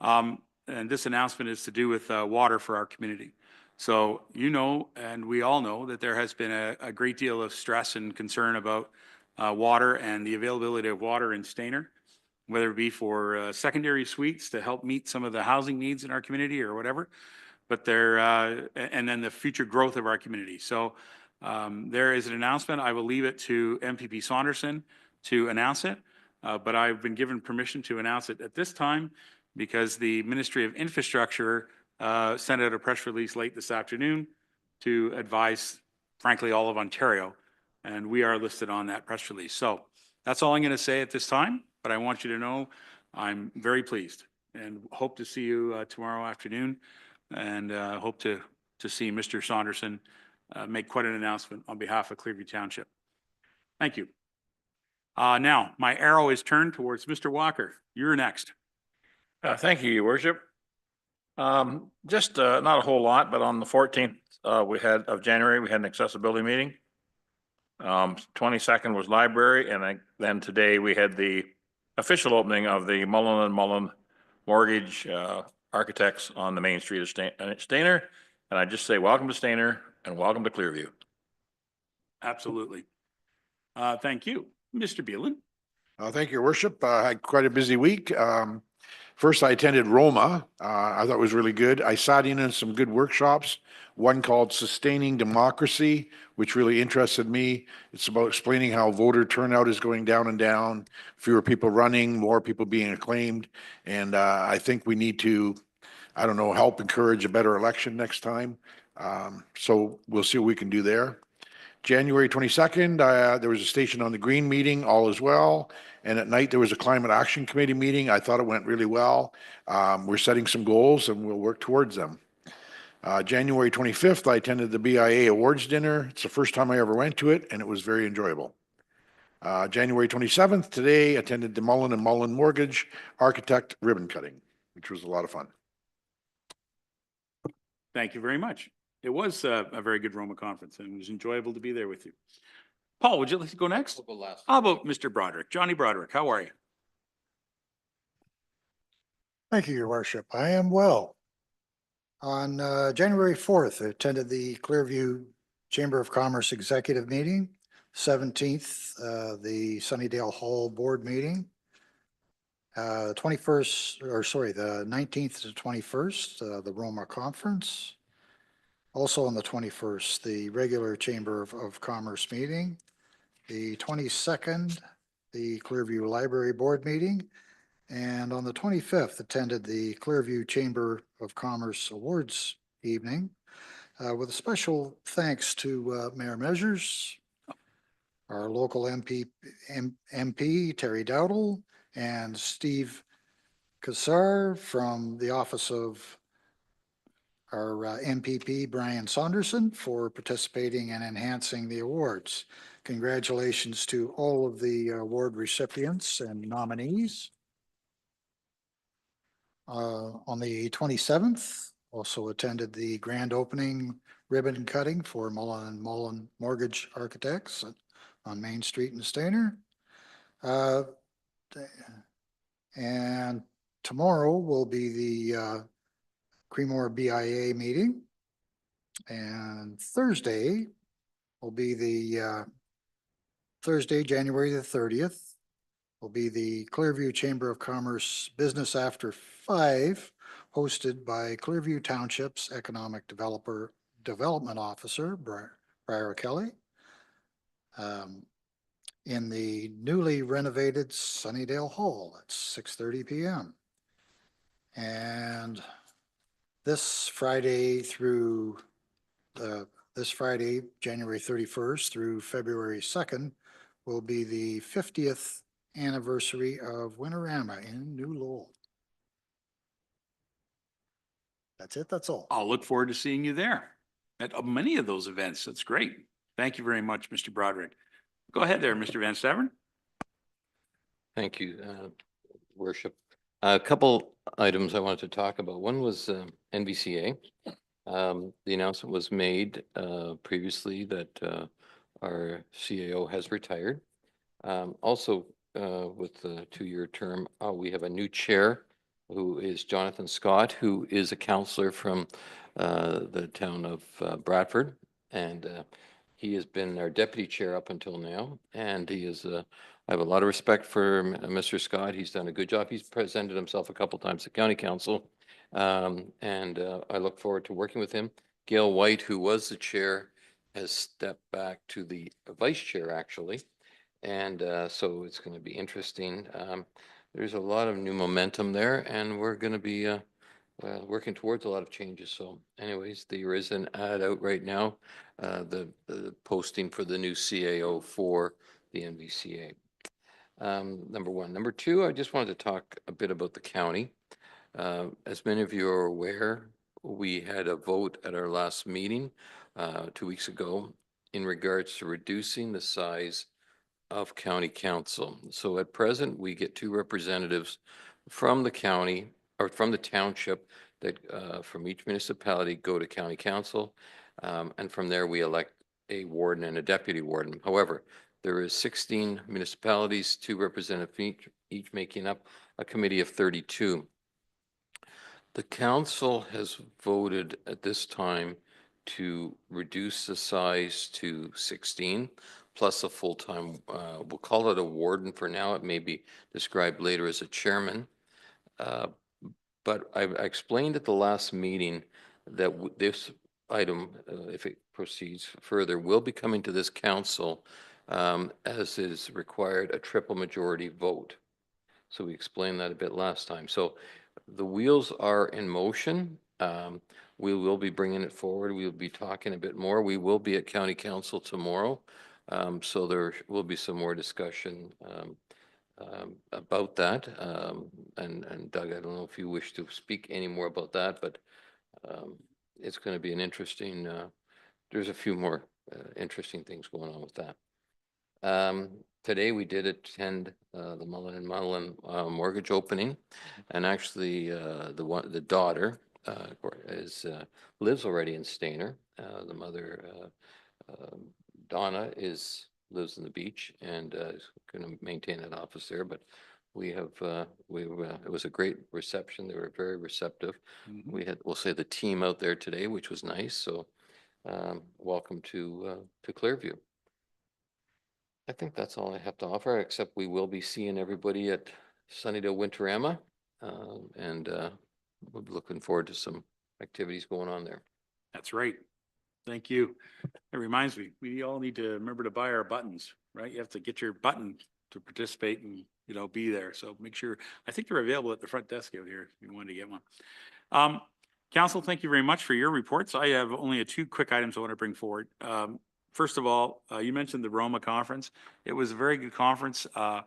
And this announcement is to do with water for our community. So you know, and we all know that there has been a great deal of stress and concern about water and the availability of water in Stayner, whether it be for secondary suites to help meet some of the housing needs in our community or whatever, but there, and then the future growth of our community. So there is an announcement. I will leave it to MPP Saunderson to announce it, but I've been given permission to announce it at this time because the Ministry of Infrastructure sent out a press release late this afternoon to advise, frankly, all of Ontario, and we are listed on that press release. So that's all I'm going to say at this time, but I want you to know I'm very pleased and hope to see you tomorrow afternoon, and hope to see Mr. Saunderson make quite an announcement on behalf of Clearview Township. Thank you. Now, my arrow is turned towards Mr. Walker. You're next. Thank you, Your Worship. Just not a whole lot, but on the 14th of January, we had an accessibility meeting. 22nd was library, and then today we had the official opening of the Mullen and Mullen Mortgage Architects on the main street of Stainer. And I just say welcome to Stainer and welcome to Clearview. Absolutely. Thank you. Mr. Beelan. Thank you, Your Worship. I had quite a busy week. First, I attended Roma. I thought it was really good. I sat in on some good workshops, one called Sustaining Democracy, which really interested me. It's about explaining how voter turnout is going down and down, fewer people running, more people being acclaimed. And I think we need to, I don't know, help encourage a better election next time. So we'll see what we can do there. January 22nd, there was a Station on the Green meeting, all is well. And at night, there was a Climate Action Committee meeting. I thought it went really well. We're setting some goals and we'll work towards them. January 25th, I attended the BIA Awards Dinner. It's the first time I ever went to it, and it was very enjoyable. January 27th, today, attended the Mullen and Mullen Mortgage Architect Ribbon Cutting, which was a lot of fun. Thank you very much. It was a very good Roma conference, and it was enjoyable to be there with you. Paul, would you like to go next? I'll go last. How about Mr. Broderick? Johnny Broderick, how are you? Thank you, Your Worship. I am well. On January 4th, I attended the Clearview Chamber of Commerce Executive Meeting, 17th, the Sunnydale Hall Board Meeting, the 19th to 21st, the Roma Conference. Also on the 21st, the regular Chamber of Commerce meeting, the 22nd, the Clearview Library Board meeting, and on the 25th, attended the Clearview Chamber of Commerce Awards evening, with a special thanks to Mayor Measures, our local MP Terry Dowdle, and Steve Kassar from the office of our MPP Brian Saunderson for participating and enhancing the awards. Congratulations to all of the award recipients and nominees. On the 27th, also attended the grand opening ribbon cutting for Mullen and Mullen Mortgage Architects on Main Street in Stainer. And tomorrow will be the Creemore BIA meeting. And Thursday will be the Thursday, January the 30th, will be the Clearview Chamber of Commerce Business After 5, hosted by Clearview Township's Economic Development Officer, Briar Kelly, in the newly renovated Sunnydale Hall at 6:30 p.m. And this Friday, January 31st through February 2nd, will be the 50th anniversary of Winterama in New Lowell. That's it. That's all. I'll look forward to seeing you there at many of those events. That's great. Thank you very much, Mr. Broderick. Go ahead there, Mr. Van Stavern. Thank you, Worship. A couple items I wanted to talk about. One was NVCA. The announcement was made previously that our CAO has retired. Also, with the 2-year term, we have a new chair who is Jonathan Scott, who is a counselor from the town of Bradford. And he has been our deputy chair up until now. And he is, I have a lot of respect for Mr. Scott. He's done a good job. He's presented himself a couple times at County Council. And I look forward to working with him. Gail White, who was the chair, has stepped back to the vice chair, actually. And so it's going to be interesting. There's a lot of new momentum there, and we're going to be working towards a lot of changes. So anyways, there is an ad out right now, the posting for the new CAO for the NVCA. Number one. Number two, I just wanted to talk a bit about the county. As many of you are aware, we had a vote at our last meeting 2 weeks ago in regards to reducing the size of county council. So at present, we get 2 representatives from the county or from the township that from each municipality go to county council. And from there, we elect a warden and a deputy warden. However, there is 16 municipalities, 2 representatives each making up a committee of 32. The council has voted at this time to reduce the size to 16 plus a full-time, we'll call it a warden for now. It may be described later as a chairman. But I explained at the last meeting that this item, if it proceeds further, will be coming to this council as is required a triple majority vote. So we explained that a bit last time. So the wheels are in motion. We will be bringing it forward. We will be talking a bit more. We will be at county council tomorrow. So there will be some more discussion about that. And Doug, I don't know if you wish to speak any more about that, but it's going to be an interesting, there's a few more interesting things going on with that. Today we did attend the Mullen and Mullen mortgage opening, and actually the daughter lives already in Stainer. The mother Donna lives in the beach and is going to maintain an office there. But we have it was a great reception. They were very receptive. We had, we'll say, the team out there today, which was nice. So welcome to Clearview. I think that's all I have to offer, except we will be seeing everybody at Sunnydale Winterama, and we're looking forward to some activities going on there. That's right. Thank you. It reminds me, we all need to remember to buy our buttons, right? You have to get your button to participate and, you know, be there. So make sure, I think they're available at the front desk out here if you wanted to get one. Council, thank you very much for your reports. I have only 2 quick items I want to bring forward. First of all, you mentioned the Roma conference. It was a very good conference. A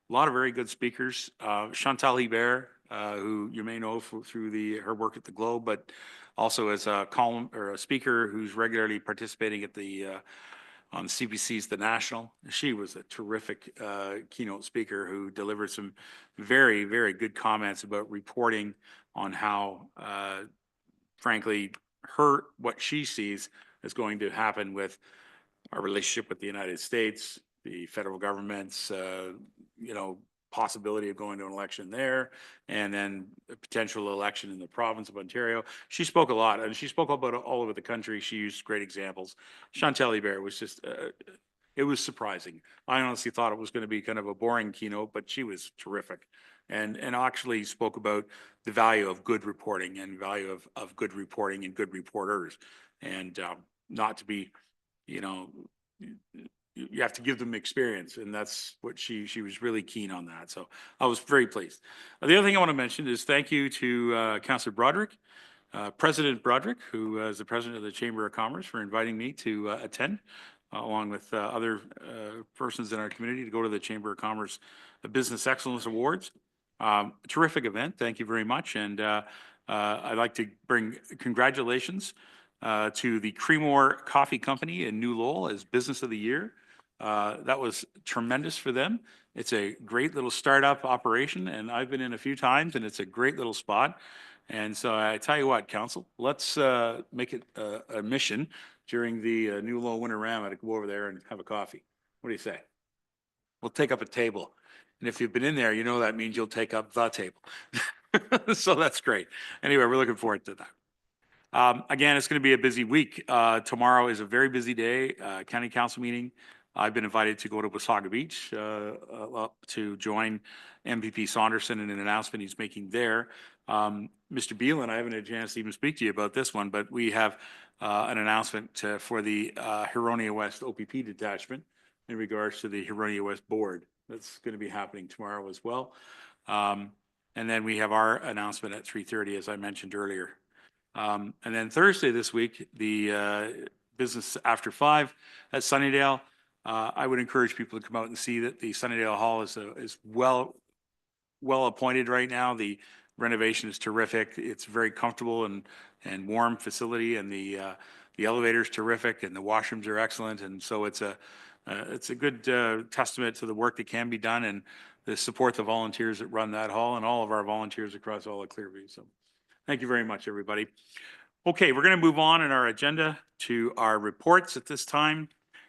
lot of very good speakers. Chantal Hebert, who you may know through her work at the Globe, but also as a column or a speaker who's regularly participating at the on CBC's The National. She was a terrific keynote speaker who delivered some very, very good comments about reporting on how, frankly, what she sees is going to happen with our relationship with the United States, the federal government's, you know, possibility of going to an election there, and then a potential election in the province of Ontario. She spoke a lot, and she spoke about all over the country. She used great examples. Chantal Hebert was just, it was surprising. I honestly thought it was going to be kind of a boring keynote, but she was terrific, and actually spoke about the value of good reporting and value of good reporting and good reporters, and not to be, you know, you have to give them experience, and that's what she was really keen on that. So I was very pleased. The other thing I want to mention is thank you to Councillor Broderick, President Broderick, who is the president of the Chamber of Commerce, for inviting me to attend, along with other persons in our community, to go to the Chamber of Commerce Business Excellence Awards. Terrific event. Thank you very much. And I'd like to bring congratulations to the Creemore Coffee Company in New Lowell as Business of the Year. That was tremendous for them. It's a great little startup operation, and I've been in a few times, and it's a great little spot. And so I tell you what, Council, let's make it a mission during the New Lowell Winterama to go over there and have a coffee. What do you say? We'll take up a table. And if you've been in there, you know that means you'll take up the table. So that's great. Anyway, we're looking forward to that. Again, it's going to be a busy week. Tomorrow is a very busy day, county council meeting. I've been invited to go to Wasaga Beach to join MPP Saunderson in an announcement he's making there. Mr. Beelan, I haven't had a chance to even speak to you about this one, but we have an announcement for the Huronia West OPP detachment in regards to the Huronia West board. That's going to be happening tomorrow as well. And then we have our announcement at 3:30, as I mentioned earlier. And then Thursday this week, the business after 5 at Sunnydale. I would encourage people to come out and see that the Sunnydale Hall is well appointed right now. The renovation is terrific. It's very comfortable and warm facility, and the the elevator's terrific and the washrooms are excellent. And so it's a good testament to the work that can be done and the support the volunteers that run that hall and all of our volunteers across all of Clearview. So thank you very much, everybody. Okay, we're going to move on in our agenda to our reports at this time.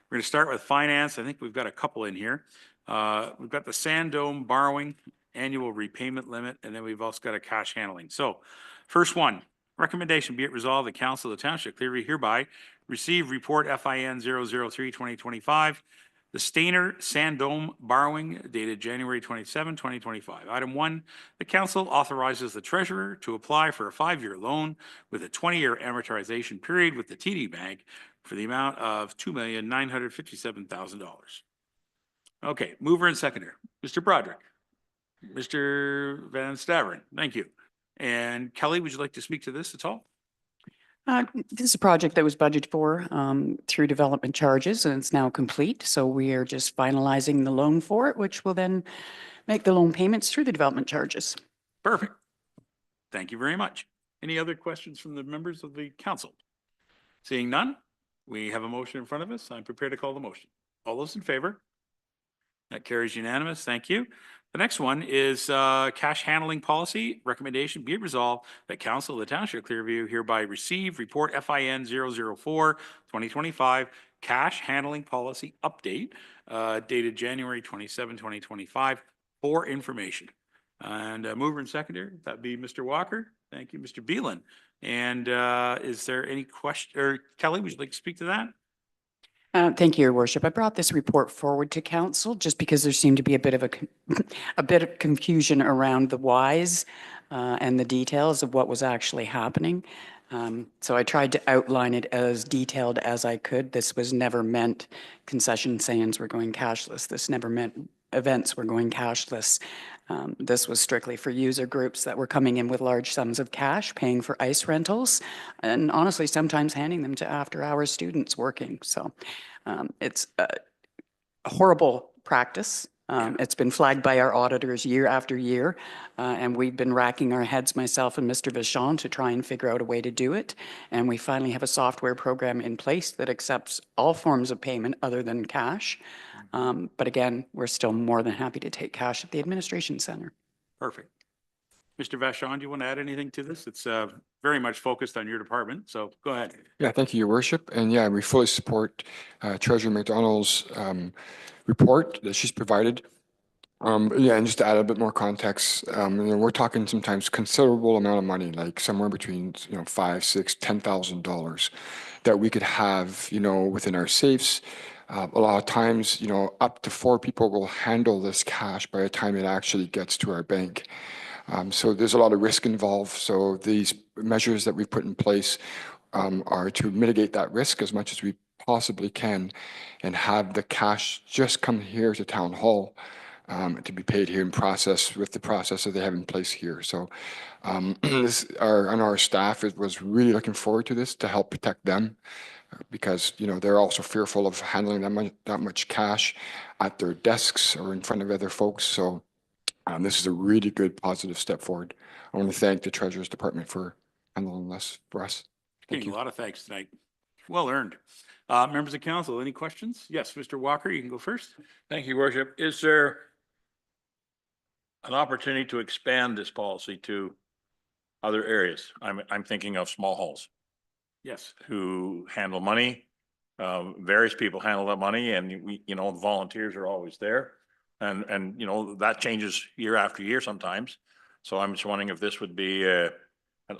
We're going to start with finance. I think we've got a couple in here. We've got the Sand Dome borrowing annual repayment limit, and then we've also got a cash handling. So first one, recommendation be it resolved, the Council of the Township of Clearview hereby receive report FIN 003-2025, the Stainer Sand Dome borrowing dated January 27, 2025. Item 1, the council authorizes the treasurer to apply for a 5-year loan with a 20-year amortization period with the TD Bank for the amount of $2,957,000. Okay, mover and seconder, Mr. Broderick, Mr. Van Staveren, thank you. And Kelly, would you like to speak to this at all? This is a project that was budgeted for through development charges, and it's now complete. So we are just finalizing the loan for it, which will then make the loan payments through the development charges. Perfect. Thank you very much. Any other questions from the members of the council? Seeing none, we have a motion in front of us. I'm prepared to call the motion. All those in favor? That carries unanimous. Thank you. The next one is cash handling policy. Recommendation be it resolved that Council of the Township of Clearview hereby receive report FIN 004-2025 cash handling policy update dated January 27, 2025 for information. And mover and seconder, that'd be Mr. Walker. Thank you, Mr. Beelan. And is there any question, or Kelly, would you like to speak to that? Thank you, Your Worship. I brought this report forward to council just because there seemed to be a bit of a bit of confusion around the whys and the details of what was actually happening. So I tried to outline it as detailed as I could. This was never meant concession stands were going cashless. This never meant events were going cashless. This was strictly for user groups that were coming in with large sums of cash, paying for ice rentals, and honestly, sometimes handing them to after-hours students working. So it's a horrible practice. It's been flagged by our auditors year after year, and we've been racking our heads, myself and Mr. Vachon, to try and figure out a way to do it. And we finally have a software program in place that accepts all forms of payment other than cash. But again, we're still more than happy to take cash at the administration center. Perfect. Mr. Vachon, do you want to add anything to this? It's very much focused on your department, so go ahead. Yeah, thank you, Your Worship. And yeah, we fully support Treasurer McDonald's report that she's provided. Yeah, and just to add a bit more context, we're talking sometimes considerable amount of money, like somewhere between $5,000, $6,000, $10,000 that we could have, within our safes. A lot of times, up to 4 people will handle this cash by the time it actually gets to our bank. So there's a lot of risk involved. So these measures that we've put in place are to mitigate that risk as much as we possibly can and have the cash just come here to Town Hall to be paid here in process with the process that they have in place here. So our staff was really looking forward to this to help protect them because, they're also fearful of handling that much cash at their desks or in front of other folks. So this is a really good positive step forward. I want to thank the Treasurer's Department for handling this for us. Thank Getting you. a lot of thanks tonight. Well earned. Members of council, any questions? Yes, Mr. Walker, you can go first. Thank you, Worship. Is there an opportunity to expand this policy to other areas? I'm thinking of small halls Yes. who handle money. Various people handle that money and volunteers are always there. And that changes year after year sometimes. So I'm just wondering if this would be an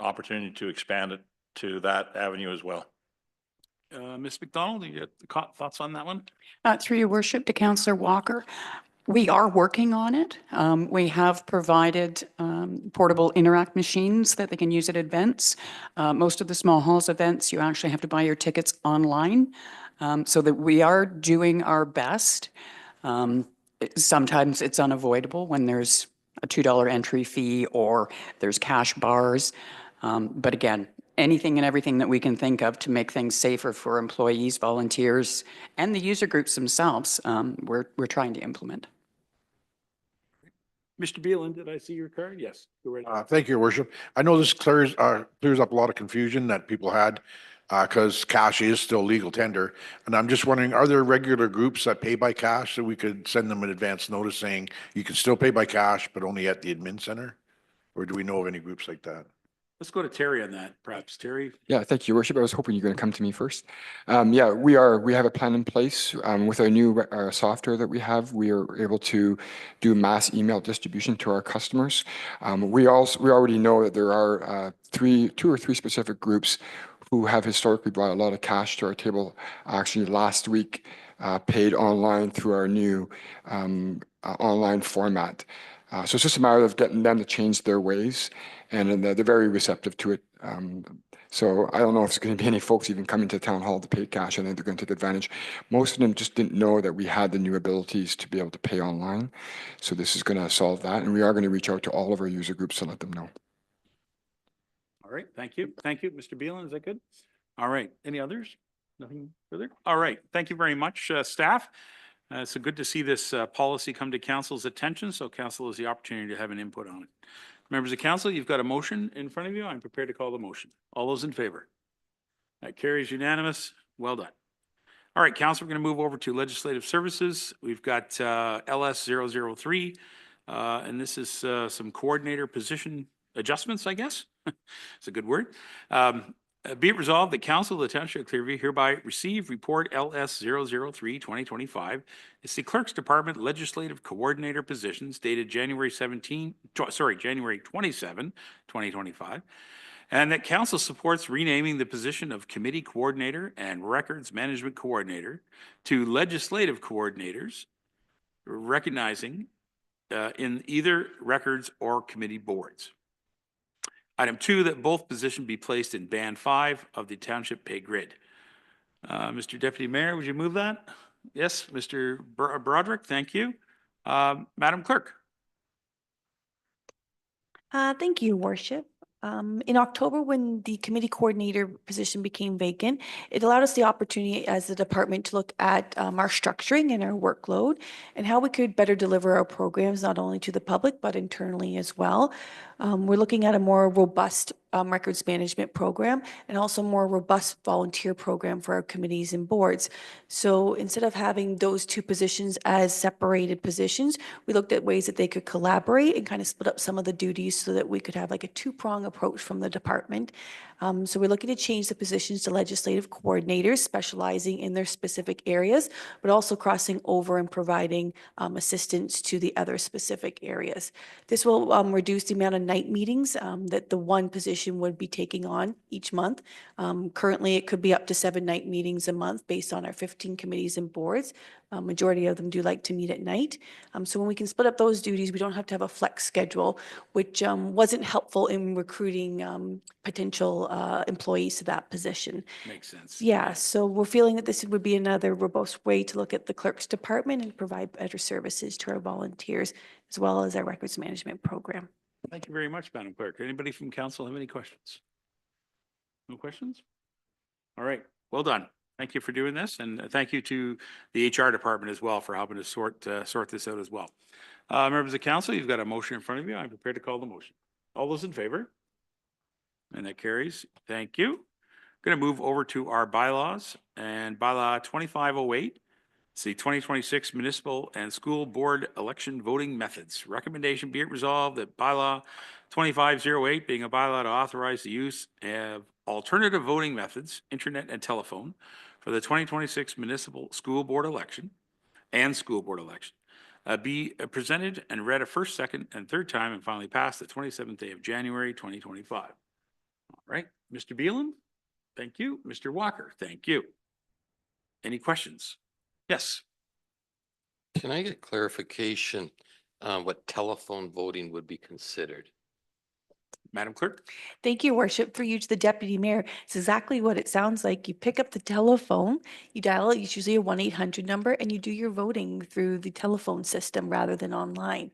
opportunity to expand it to that avenue as well. Ms. McDonald, do you have thoughts on that one? Through your worship to Councillor Walker, we are working on it. We have provided portable interact machines that they can use at events. Most of the small halls events, you actually have to buy your tickets online. So that we are doing our best. Sometimes it's unavoidable when there's a $2 entry fee or there's cash bars. But again, anything and everything that we can think of to make things safer for employees, volunteers, and the user groups themselves, we're trying to implement. Mr. Beelan, did I see your card? Yes. Go right ahead. Thank you, Your Worship. I know this clears up a lot of confusion that people had because cash is still legal tender. And I'm just wondering, are there regular groups that pay by cash so we could send them an advance notice saying you can still pay by cash, but only at the admin center? Or do we know of any groups like that? Let's go to Terry on that, perhaps. Terry? Yeah, thank you, Your Worship. I was hoping you're going to come to me first. Yeah, we have a plan in place. With our new software that we have, we are able to do mass email distribution to our customers. We already know that there are two or three specific groups who have historically brought a lot of cash to our table. Actually, last week, paid online through our new online format. So it's just a matter of getting them to change their ways, and they're very receptive to it. So I don't know if there's going to be any folks even coming to town hall to pay cash. I think they're going to take advantage. Most of them just didn't know that we had the new abilities to be able to pay online. So this is going to solve that, and we are going to reach out to all of our user groups to let them know. All right, thank you. Thank you. Mr. Beelan, is that good? All right, any others? Nothing further? All right, thank you very much, staff. So good to see this policy come to council's attention, so council has the opportunity to have an input on it. Members of council, you've got a motion in front of you. I'm prepared to call the motion. All those in favor? That carries unanimous. Well done. All right, council, we're going to move over to legislative services. We've got LS 003, and this is some coordinator position adjustments, I guess. It's a good word. Be it resolved that Council of the Township of Clearview hereby receive report LS 003 2025. It's the Clerk's Department Legislative Coordinator positions dated January 27, 2025. And that Council supports renaming the position of Committee Coordinator and Records Management Coordinator to Legislative Coordinators, recognizing in either records or committee boards. Item 2, that both positions be placed in Band 5 of the Township Pay Grid. Mr. Deputy Mayor, would you move that? Yes, Mr. Broderick, thank you. Madam Clerk. Thank you, Worship. In October, when the committee coordinator position became vacant, it allowed us the opportunity as the department to look at our structuring and our workload and how we could better deliver our programs, not only to the public, but internally as well. We're looking at a more robust records management program and also more robust volunteer program for our committees and boards. So instead of having those two positions as separated positions, we looked at ways that they could collaborate and kind of split up some of the duties so that we could have like a two-prong approach from the department. So we're looking to change the positions to legislative coordinators specializing in their specific areas, but also crossing over and providing assistance to the other specific areas. This will reduce the amount of night meetings that the one position would be taking on each month. Currently, it could be up to 7 night meetings a month based on our 15 committees and boards. Majority of them do like to meet at night. So when we can split up those duties, we don't have to have a flex schedule, which wasn't helpful in recruiting potential employees to that position. Makes sense. Yeah, so we're feeling that this would be another robust way to look at the clerk's department and provide better services to our volunteers, as well as our records management program. Thank you very much, Madam Clerk. Anybody from council have any questions? No questions? All right, well done. Thank you for doing this, and thank you to the HR department as well for helping to sort this out as well. Members of council, you've got a motion in front of you. I'm prepared to call the motion. All those in favor? And that carries. Thank you. Going to move over to our bylaws and bylaw 2508. It's the 2026 municipal and school board election voting methods. Recommendation be it resolved that bylaw 2508 being a bylaw to authorize the use of alternative voting methods, internet and telephone, for the 2026 municipal school board election and school board election be presented and read a first, second, and third time and finally passed the 27th day of January 2025. All right, Mr. Beelan, thank you. Mr. Walker, thank you. Any questions? Yes. Can I get clarification on what telephone voting would be considered? Madam Clerk? Thank you, Worship. For you to the Deputy Mayor, it's exactly what it sounds like. You pick up the telephone, you dial it, it's usually a 1-800 number, and you do your voting through the telephone system rather than online.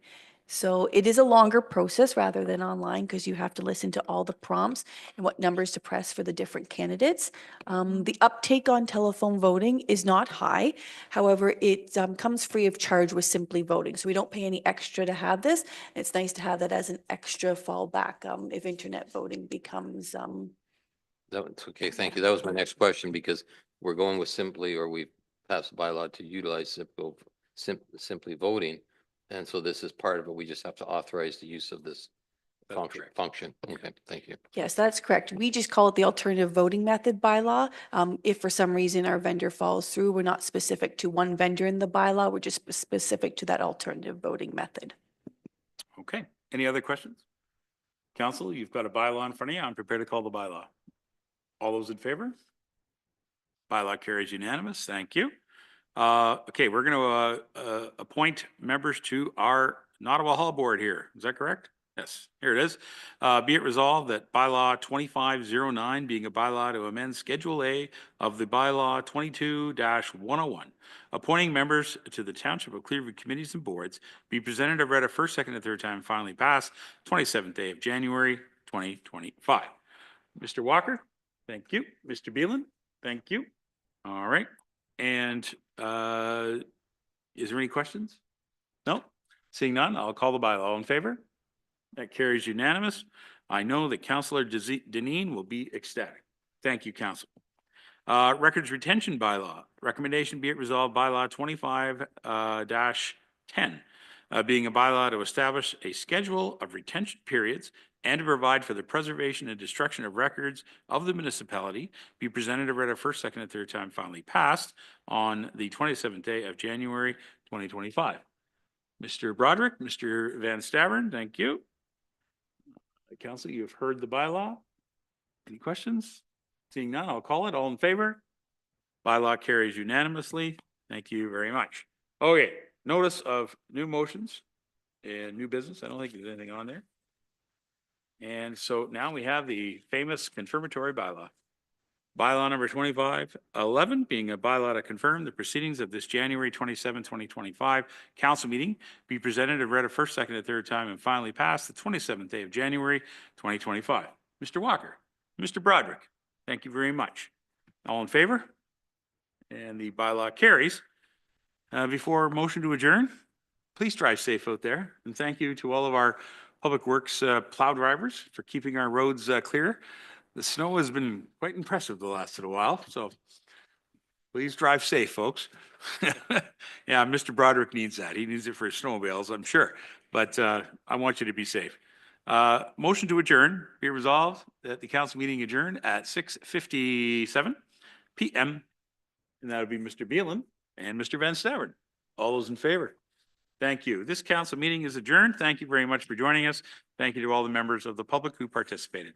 So it is a longer process rather than online because you have to listen to all the prompts and what numbers to press for the different candidates. The uptake on telephone voting is not high. However, it comes free of charge with Simply Voting. So we don't pay any extra to have this. It's nice to have that as an extra fallback if internet voting becomes That's okay, thank you. That was my next question because we're going with simply, or we passed the bylaw to utilize simply voting. And so this is part of it. We just have to authorize the use of this That's function. correct. Function. Okay, thank you. Yes, that's correct. We just call it the alternative voting method bylaw. If for some reason our vendor falls through, we're not specific to one vendor in the bylaw. We're just specific to that alternative voting method. Okay. Any other questions? Council, you've got a bylaw in front of you. I'm prepared to call the bylaw. All those in favor? Bylaw carries unanimous. Thank you. Okay, we're going to appoint members to our Nottawa Hall Board here. Is that correct? Yes, here it is. Be it resolved that bylaw 2509 being a bylaw to amend Schedule A of the bylaw 22-101, appointing members to the Township of Clearview committees and boards, be presented and read a first, second, and third time, and finally passed 27th day of January 2025. Mr. Walker, thank you. Mr. Beelan, thank you. All right. And is there any questions? No? Seeing none, I'll call the bylaw. All in favor? That carries unanimous. I know that Councillor Deneen will be ecstatic. Thank you, Council. Records retention bylaw. Recommendation be it resolved bylaw 25-10, being a bylaw to establish a schedule of retention periods and to provide for the preservation and destruction of records of the municipality, be presented and read a first, second, and third time, finally passed on the 27th day of January 2025. Mr. Broderick, Mr. Van Stavern, thank you. Council, you have heard the bylaw. Any questions? Seeing none, I'll call it. All in favor? Bylaw carries unanimously. Thank you very much. Okay, notice of new motions and new business. I don't think there's anything on there. And so now we have the famous confirmatory bylaw. Bylaw number 2511 being a bylaw to confirm the proceedings of this January 27, 2025 council meeting be presented and read a first, second, and third time and finally passed the 27th day of January 2025. Mr. Walker, Mr. Broderick, thank you very much. All in favor? And the bylaw carries. Before motion to adjourn, please drive safe out there. And thank you to all of our Public Works plow drivers for keeping our roads clear. The snow has been quite impressive the last little while, so please drive safe, folks. Yeah, Mr. Broderick needs that. He needs it for his snowmobiles, I'm sure. But I want you to be safe. Motion to adjourn. Be resolved that the council meeting adjourn at 6:57 p.m. And that would be Mr. Beelan and Mr. Van Stavern. All those in favor? Thank you. This council meeting is adjourned. Thank you very much for joining us. Thank you to all the members of the public who participated.